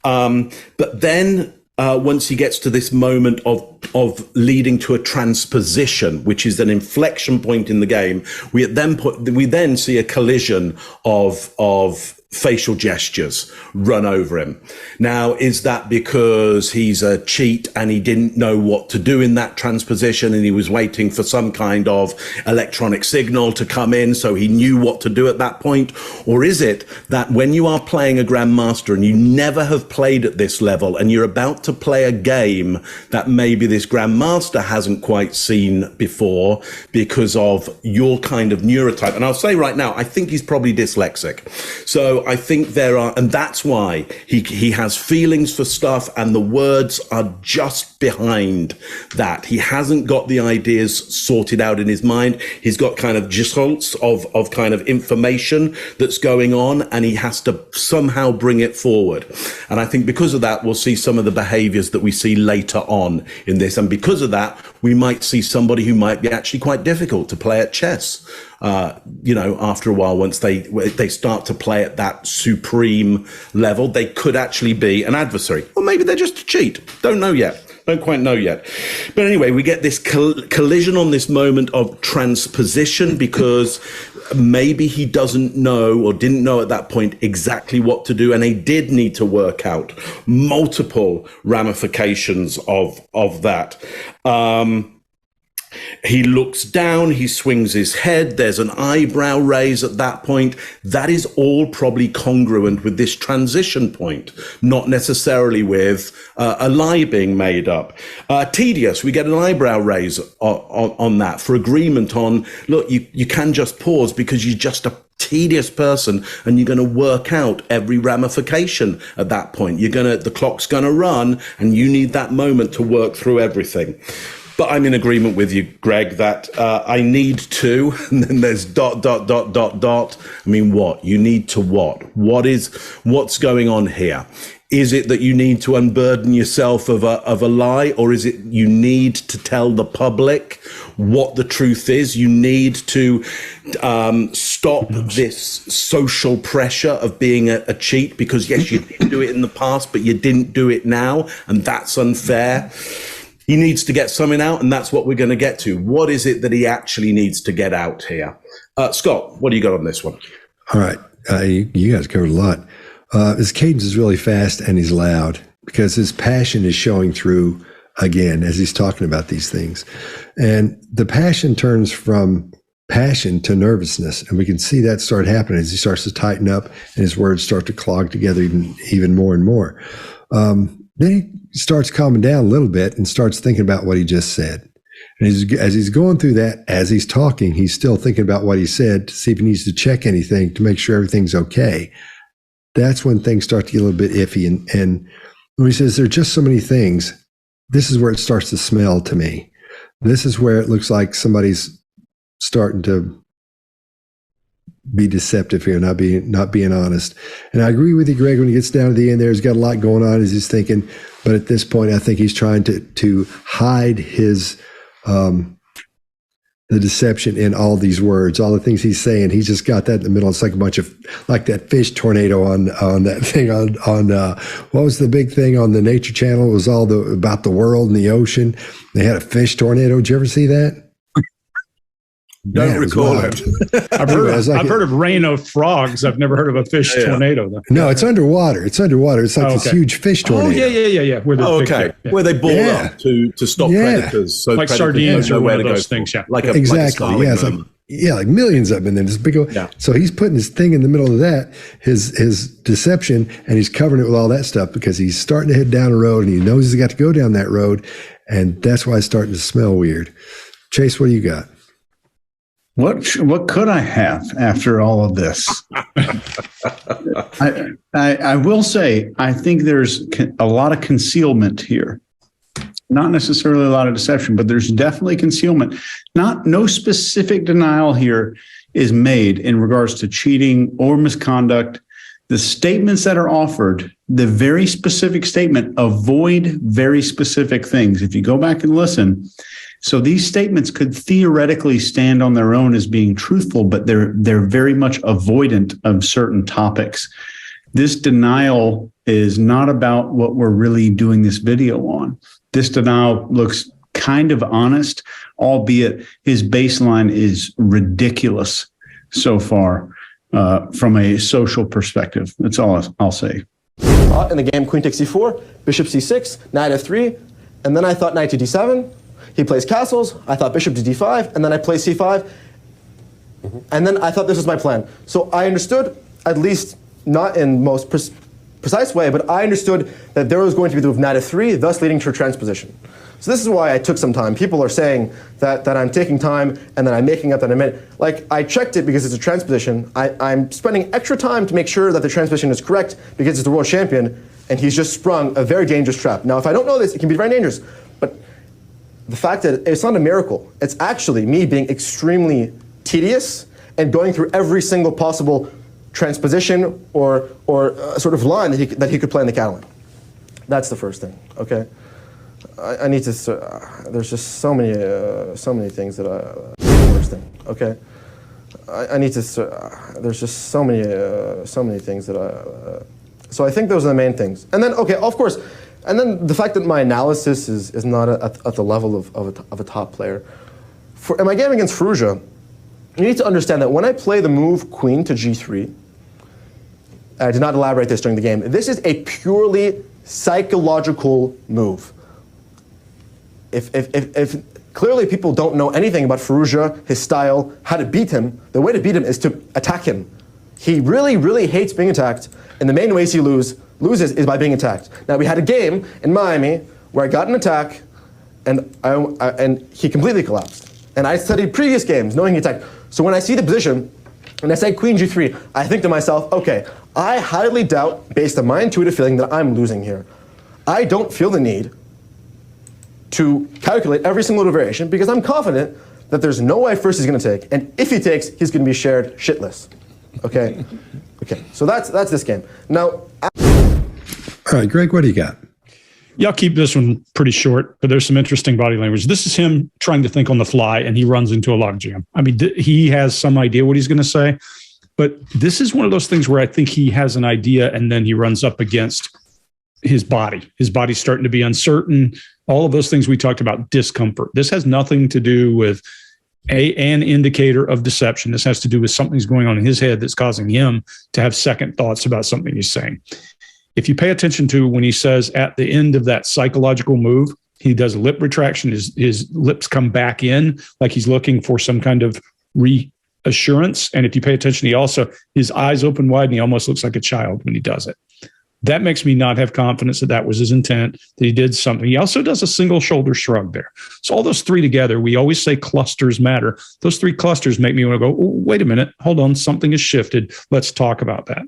But then once he gets to this moment of leading to a transposition, which is an inflection point in the game, we then see a collision of facial gestures run over him. Now, is that because he's a cheat and he didn't know what to do in that transposition and he was waiting for some kind of electronic signal to come in so he knew what to do at that point? Or is it that when you are playing a grandmaster and you never have played at this level and you're about to play a game that maybe this grandmaster hasn't quite seen before because of your kind of neurotype? And I'll say right now, I think he's probably dyslexic. So I think and that's why he has feelings for stuff, and the words are just behind that. He hasn't got the ideas sorted out in his mind. He's got kind of jolts of kind of information that's going on, and he has to somehow bring it forward. And I think because of that, we'll see some of the behaviors that we see later on in this. And because of that, we might see somebody who might be actually quite difficult to play at chess. After a while, once they start to play at that supreme level, they could actually be an adversary. Or maybe they're just a cheat. Don't know yet. Don't quite know yet. But anyway, we get this collision on this moment of transposition because maybe he doesn't know or didn't know at that point exactly what to do, and they did need to work out multiple ramifications of that. He looks down, he swings his head, there's an eyebrow raise at that point. That is all probably congruent with this transition point, not necessarily with a lie being made up. Tedious, we get an eyebrow raise on that for agreement on, look, you can just pause because you're just a tedious person and you're going to work out every ramification at that point. The clock's going to run and you need that moment to work through everything. But I'm in agreement with you, Greg, that I need to, and then there's ... I mean, what? You need to what? What's going on here? Is it that you need to unburden yourself of a lie, or is it you need to tell the public what the truth is? You need to stop this social pressure of being a cheat, because yes, you did do it in the past, but you didn't do it now, and that's unfair. He needs to get something out, and that's what we're going to get to. What is it that he actually needs to get out here? Scott, what do you got on this one? All right. You guys covered a lot. His cadence is really fast and he's loud because his passion is showing through again as he's talking about these things. And the passion turns from passion to nervousness. And we can see that start happening as he starts to tighten up and his words start to clog together even more and more. Then he starts calming down a little bit and starts thinking about what he just said. And as he's going through that, as he's talking, he's still thinking about what he said to see if he needs to check anything to make sure everything's okay. That's when things start to get a little bit iffy. And when he says there are just so many things, this is where it starts to smell to me. This is where it looks like somebody's starting to be deceptive here, not being honest. And I agree with you, Greg, when he gets down to the end there, he's got a lot going on as he's thinking. But at this point, I think he's trying to hide his the deception in all these words, all the things he's saying. He's just got that in the middle. It's like a bunch of, like that fish tornado on that thing on what was the big thing on the Nature Channel? It was all about the world and the ocean. They had a fish tornado. Did you ever see that? Don't recall it. I've heard of rain of frogs. I've never heard of a fish tornado, though. No, it's underwater. It's underwater. It's like this huge fish tornado. Oh, yeah. Where they ball up to stop predators. So like predators sardines or one of those go things, like a exactly. Like millions of them. And then this big old, So he's putting his thing in the middle of that, his deception, and he's covering it with all that stuff because he's starting to head down a road and he knows he's got to go down that road. And that's why it's starting to smell weird. Chase, what do you got? What could I have after all of this? I will say, I think there's a lot of concealment here. Not necessarily a lot of deception, but there's definitely concealment. No specific denial here is made in regards to cheating or misconduct. The statements that are offered, the very specific statement, avoid very specific things. If you go back and listen, so these statements could theoretically stand on their own as being truthful, but they're very much avoidant of certain topics. This denial is not about what we're really doing this video on. This denial looks kind of honest, albeit his baseline is ridiculous so far from a social perspective. That's all I'll say. In the game, queen takes c4, bishop c6, knight f3, and then I thought knight to d7. He plays castles. I thought bishop to d5, and then I play c5. And then I thought this was my plan. So I understood, at least not in most precise way, but I understood that there was going to be the move knight f3, thus leading to a transposition. So this is why I took some time. People are saying that I'm taking time and that I'm making up that I meant. Like, I checked it because it's a transposition. I'm spending extra time to make sure that the transposition is correct because it's the world champion, and he's just sprung a very dangerous trap. Now, if I don't know this, it can be very dangerous. But the fact that it's not a miracle. It's actually me being extremely tedious and going through every single possible transposition or sort of line that he could play in the Catalan. That's the first thing. Okay, I need to. There's just so many things that first thing. Okay, I need to. There's just so many things that So I think those are the main things. And then of course. And then the fact that my analysis is not at the level of a top player. In my game against Ferrugia, you need to understand that when I play the move queen to g3, I did not elaborate this during the game, this is a purely psychological move. If clearly people don't know anything about Ferrugia, his style, how to beat him, the way to beat him is to attack him. He really, really hates being attacked, and the main ways he loses is by being attacked. Now, we had a game in Miami where I got an attack, and he completely collapsed. And I studied previous games knowing he attacked. So when I see the position, and I say queen g3, I think to myself, okay, I highly doubt, based on my intuitive feeling, that I'm losing here. I don't feel the need to calculate every single little variation because I'm confident that there's no way first he's going to take, and if he takes, he's going to be shared shitless. Okay? Okay, so that's this game. Now... All right, Greg, what do you got? Yeah, I'll keep this one pretty short, but there's some interesting body language. This is him trying to think on the fly, and he runs into a logjam. I mean, he has some idea what he's going to say, but this is one of those things where I think he has an idea, and then he runs up against his body. His body's starting to be uncertain. All of those things we talked about, discomfort. This has nothing to do with an indicator of deception. This has to do with something's going on in his head that's causing him to have second thoughts about something he's saying. If you pay attention to when he says at the end of that psychological move, he does a lip retraction, his lips come back in like he's looking for some kind of reassurance. And if you pay attention, his eyes open wide and he almost looks like a child when he does it. That makes me not have confidence that that was his intent, that he did something. He also does a single shoulder shrug there. So all those three together, we always say clusters matter. Those three clusters make me want to go, oh, wait a minute, hold on, something has shifted. Let's talk about that.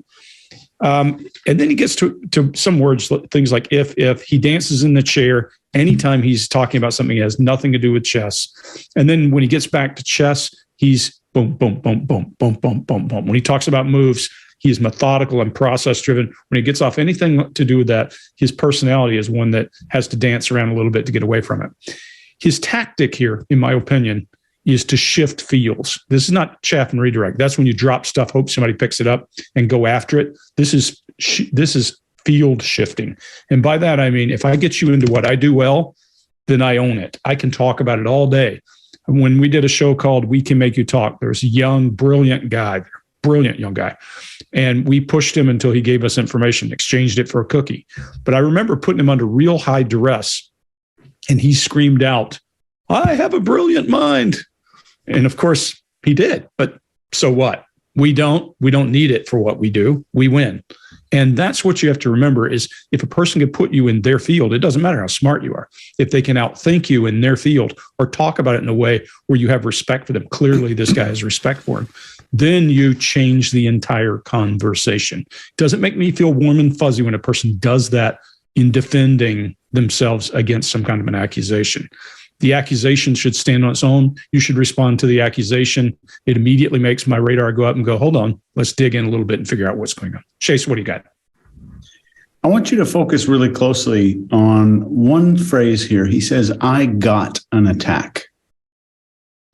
And then he gets to some words, things like if. He dances in the chair anytime he's talking about something that has nothing to do with chess. And then when he gets back to chess, he's boom, boom, boom, boom, boom, boom, boom, boom. When he talks about moves, he is methodical and process-driven. When he gets off anything to do with that, his personality is one that has to dance around a little bit to get away from it. His tactic here, in my opinion, is to shift fields. This is not chaff and redirect. That's when you drop stuff, hope somebody picks it up, and go after it. This is field shifting. And by that, I mean, if I get you into what I do well, then I own it. I can talk about it all day. When we did a show called We Can Make You Talk, there's a young, brilliant young guy. And we pushed him until he gave us information, exchanged it for a cookie. But I remember putting him under real high duress, and he screamed out, "I have a brilliant mind." And of course he did, but so what? We don't need it for what we do. We win. And that's what you have to remember is if a person can put you in their field, it doesn't matter how smart you are. If they can outthink you in their field or talk about it in a way where you have respect for them, clearly this guy has respect for him, then you change the entire conversation. Doesn't make me feel warm and fuzzy when a person does that in defending themselves against some kind of an accusation. The accusation should stand on its own. You should respond to the accusation. It immediately makes my radar go up and go, hold on, let's dig in a little bit and figure out what's going on. Chase, what do you got? I want you to focus really closely on one phrase here. He says, I got an attack.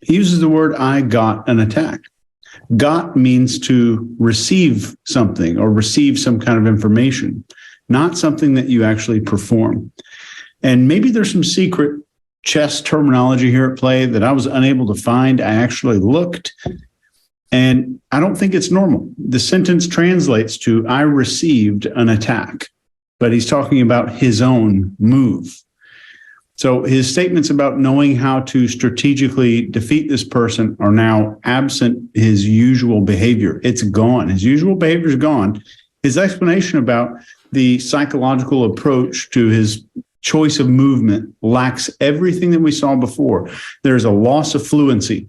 He uses the word, I got an attack. Got means to receive something or receive some kind of information, not something that you actually perform. And maybe there's some secret chess terminology here at play that I was unable to find. I actually looked, and I don't think it's normal. The sentence translates to, I received an attack, but he's talking about his own move. So his statements about knowing how to strategically defeat this person are now absent his usual behavior. It's gone. His usual behavior is gone. His explanation about the psychological approach to his choice of movement lacks everything that we saw before. There's a loss of fluency.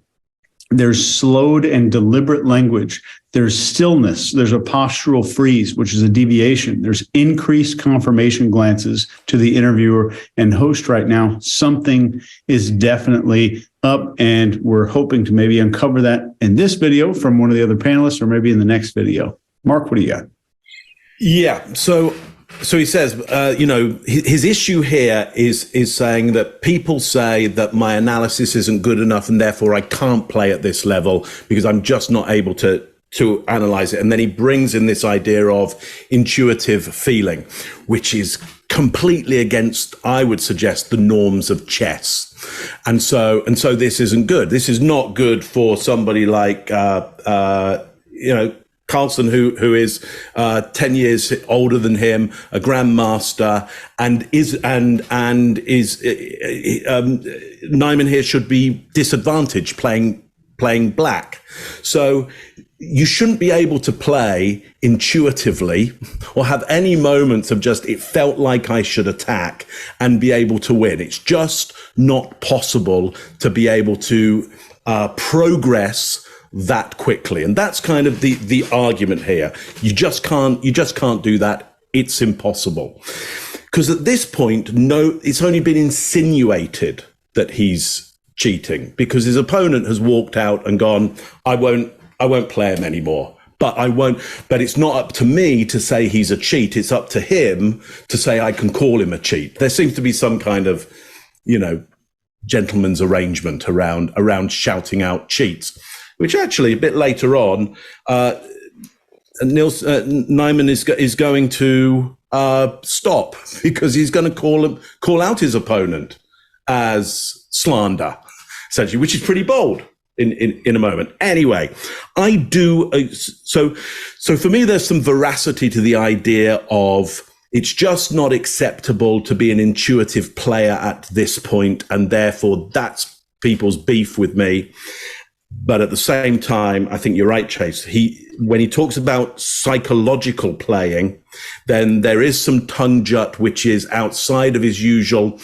There's slowed and deliberate language. There's stillness. There's a postural freeze, which is a deviation. There's increased confirmation glances to the interviewer and host right now. Something is definitely up, and we're hoping to maybe uncover that in this video from one of the other panelists or maybe in the next video. Mark, what do you got? Yeah, so he says, his issue here is saying that people say that my analysis isn't good enough and therefore I can't play at this level because I'm just not able to analyze it. And then he brings in this idea of intuitive feeling, which is completely against, I would suggest, the norms of chess. And so this isn't good. This is not good for somebody like, Carlson, who is 10 years older than him, a grandmaster, and Niemann here should be disadvantaged playing black. So you shouldn't be able to play intuitively or have any moments of just, it felt like I should attack and be able to win. It's just not possible to be able to progress that quickly. And that's kind of the argument here. You just can't do that. It's impossible. Because at this point, it's only been insinuated that he's cheating because his opponent has walked out and gone, I won't play him anymore But I won't, but it's not up to me to say he's a cheat. It's up to him to say I can call him a cheat. There seems to be some kind of, gentleman's arrangement around shouting out cheats, which actually a bit later on, Niemann is going to stop, because he's going to call out his opponent as slander, essentially, which is pretty bold in a moment. Anyway, I do. So for me, there's some veracity to the idea of it's just not acceptable to be an intuitive player at this point, and therefore that's people's beef with me. But at the same time, I think you're right, Chase. When he talks about psychological playing, then there is some tongue jut which is outside of his usual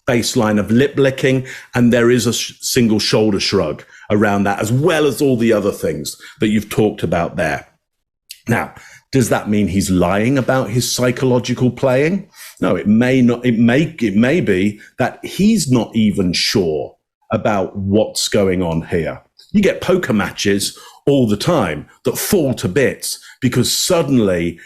baseline of lip licking, and there is a single shoulder shrug around that, as well as all the other things that you've talked about there. Now, does that mean he's lying about his psychological playing? No, it may not. It may be that he's not even sure about what's going on here. You get poker matches all the time that fall to bits because suddenly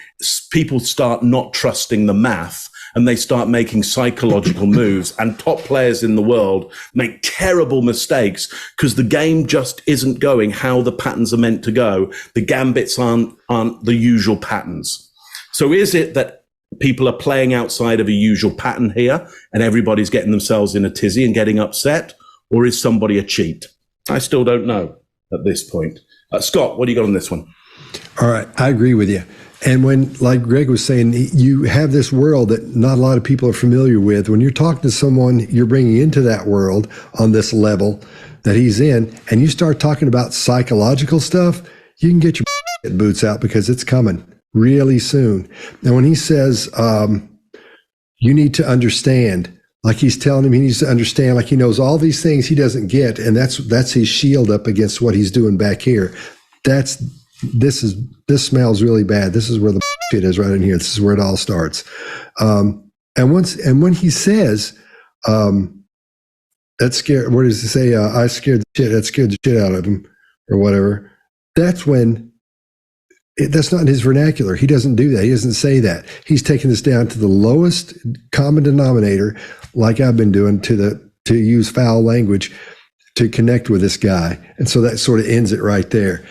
people start not trusting the math and they start making psychological moves, and top players in the world make terrible mistakes because the game just isn't going how the patterns are meant to go. The gambits aren't the usual patterns. So is it that people are playing outside of a usual pattern here and everybody's getting themselves in a tizzy and getting upset? Or is somebody a cheat? I still don't know at this point. Scott, what do you got on this one? All right, I agree with you. And when, like Greg was saying, you have this world that not a lot of people are familiar with. When you're talking to someone you're bringing into that world on this level that he's in, and you start talking about psychological stuff, you can get your boots out because it's coming really soon. And when he says, you need to understand, like he's telling him he needs to understand, like he knows all these things he doesn't get, and that's his shield up against what he's doing back here. This smells really bad. This is where the shit is right in here. This is where it all starts. And when he says, that scared, what does he say? That scared the shit out of him or whatever. That's when, that's not in his vernacular. He doesn't do that. He doesn't say that. He's taking this down to the lowest common denominator, like I've been doing, to use foul language to connect with this guy. And so that sort of ends it right there.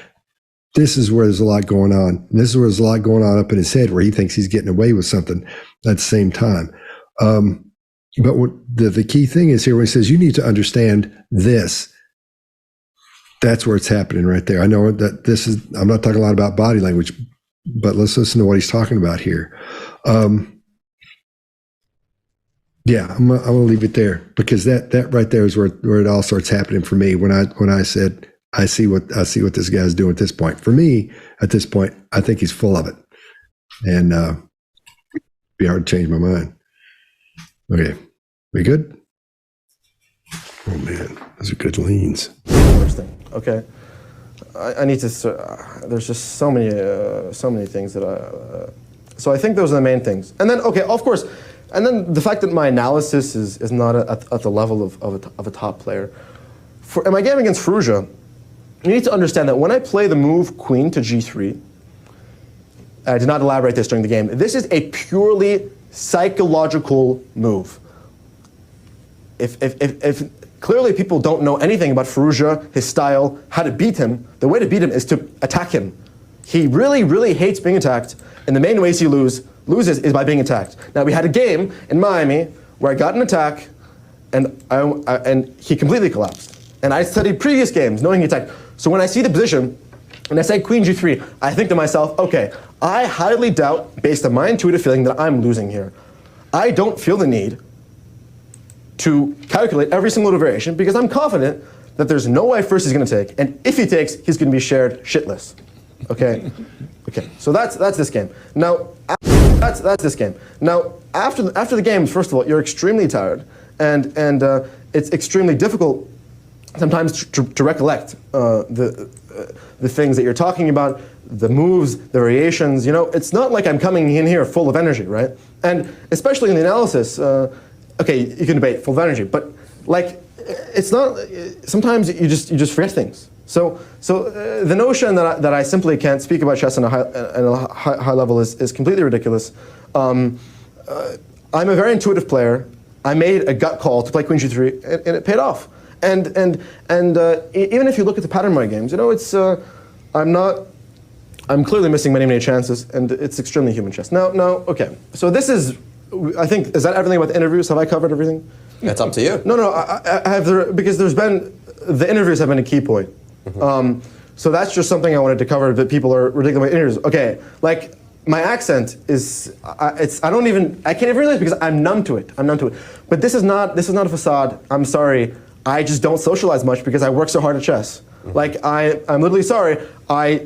This is where there's a lot going on. And this is where there's a lot going on up in his head, where he thinks he's getting away with something at the same time. But what the key thing is here, when he says, you need to understand this, that's where it's happening right there. I know that I'm not talking a lot about body language, but let's listen to what he's talking about here. Yeah, I'm gonna leave it there, because that right there is where it all starts happening for me. When I said, I see what this guy's doing at this point. For me, at this point, I think he's full of it, and be hard to change my mind. Okay, we good? Oh man, those are good leans. First thing, okay. I need to. There's just so many things that so I think those are the main things, and then of course, and then the fact that my analysis is not at the level of a top player. In my game against Fruja, you need to understand that when I play the move Queen to G3, I did not elaborate this during the game. This is a purely psychological move. If clearly people don't know anything about Fruja, his style, how to beat him, the way to beat him is to attack him. He really, really hates being attacked, and the main ways he loses is by being attacked. Now, we had a game in Miami where I got an attack, and he completely collapsed. And I studied previous games, knowing he attacked. So when I see the position, and I say Queen G3, I think to myself, okay, I highly doubt, based on my intuitive feeling, that I'm losing here. I don't feel the need to calculate every single variation, because I'm confident that there's no way first he's going to take, and if he takes, he's going to be shared shitless. Okay? Okay, so that's this game. Now, that's this game. Now, after the game, first of all, you're extremely tired, and it's extremely difficult sometimes to recollect the things that you're talking about, the moves, the variations. It's not like I'm coming in here full of energy, right? And especially in the analysis, okay, you can debate full of energy, but like, it's not. Sometimes you just forget things. So the notion that I simply can't speak about chess on a high level is completely ridiculous. I'm a very intuitive player. I made a gut call to play Queen G3, and it paid off. And even if you look at the pattern of my games, you know, it's I'm clearly missing many chances, and it's extremely human chess. Now, okay. So this is, I think, is that everything about the interviews? Have I covered everything? It's up to you. No, I have, because the interviews have been a key point. So that's just something I wanted to cover, that people are ridiculous about interviews. Okay, like my accent is, I can't even realize because I'm numb to it. But this is not a facade. I'm sorry. I just don't socialize much because I work so hard at chess. Like I'm literally sorry. I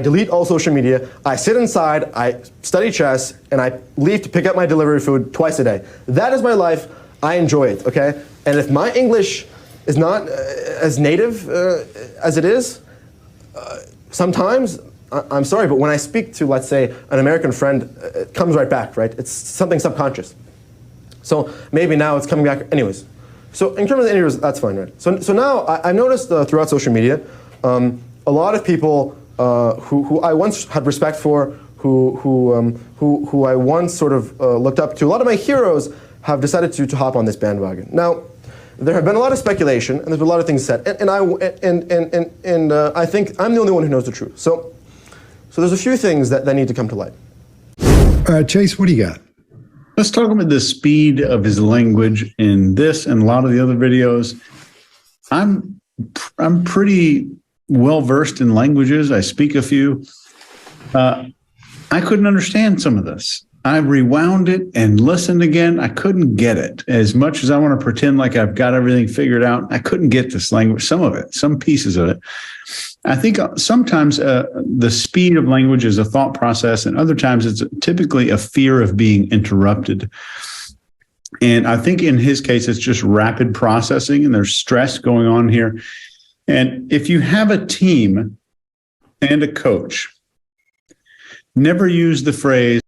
delete all social media. I sit inside. I study chess, and I leave to pick up my delivery food twice a day. That is my life. I enjoy it. Okay. And if my English is not as native as it is, sometimes I'm sorry, but when I speak to, let's say, an American friend, it comes right back. Right. It's something subconscious. So maybe now it's coming back. Anyways. So in terms of the interviews, that's fine, right? So now I've noticed throughout social media, a lot of people who I once had respect for, who I once sort of looked up to, a lot of my heroes have decided to hop on this bandwagon. Now, there have been a lot of speculation, and there's been a lot of things said, and I think I'm the only one who knows the truth. So there's a few things that need to come to light. All right, Chase, what do you got? Let's talk about the speed of his language in this and a lot of the other videos. I'm pretty well versed in languages. I speak a few. I couldn't understand some of this. I rewound it and listened again. I couldn't get it. As much as I want to pretend like I've got everything figured out, I couldn't get this language, some of it, some pieces of it. I think sometimes the speed of language is a thought process, and other times it's typically a fear of being interrupted. And I think in his case, it's just rapid processing, and there's stress going on here. And if you have a team and a coach, never use the phrase,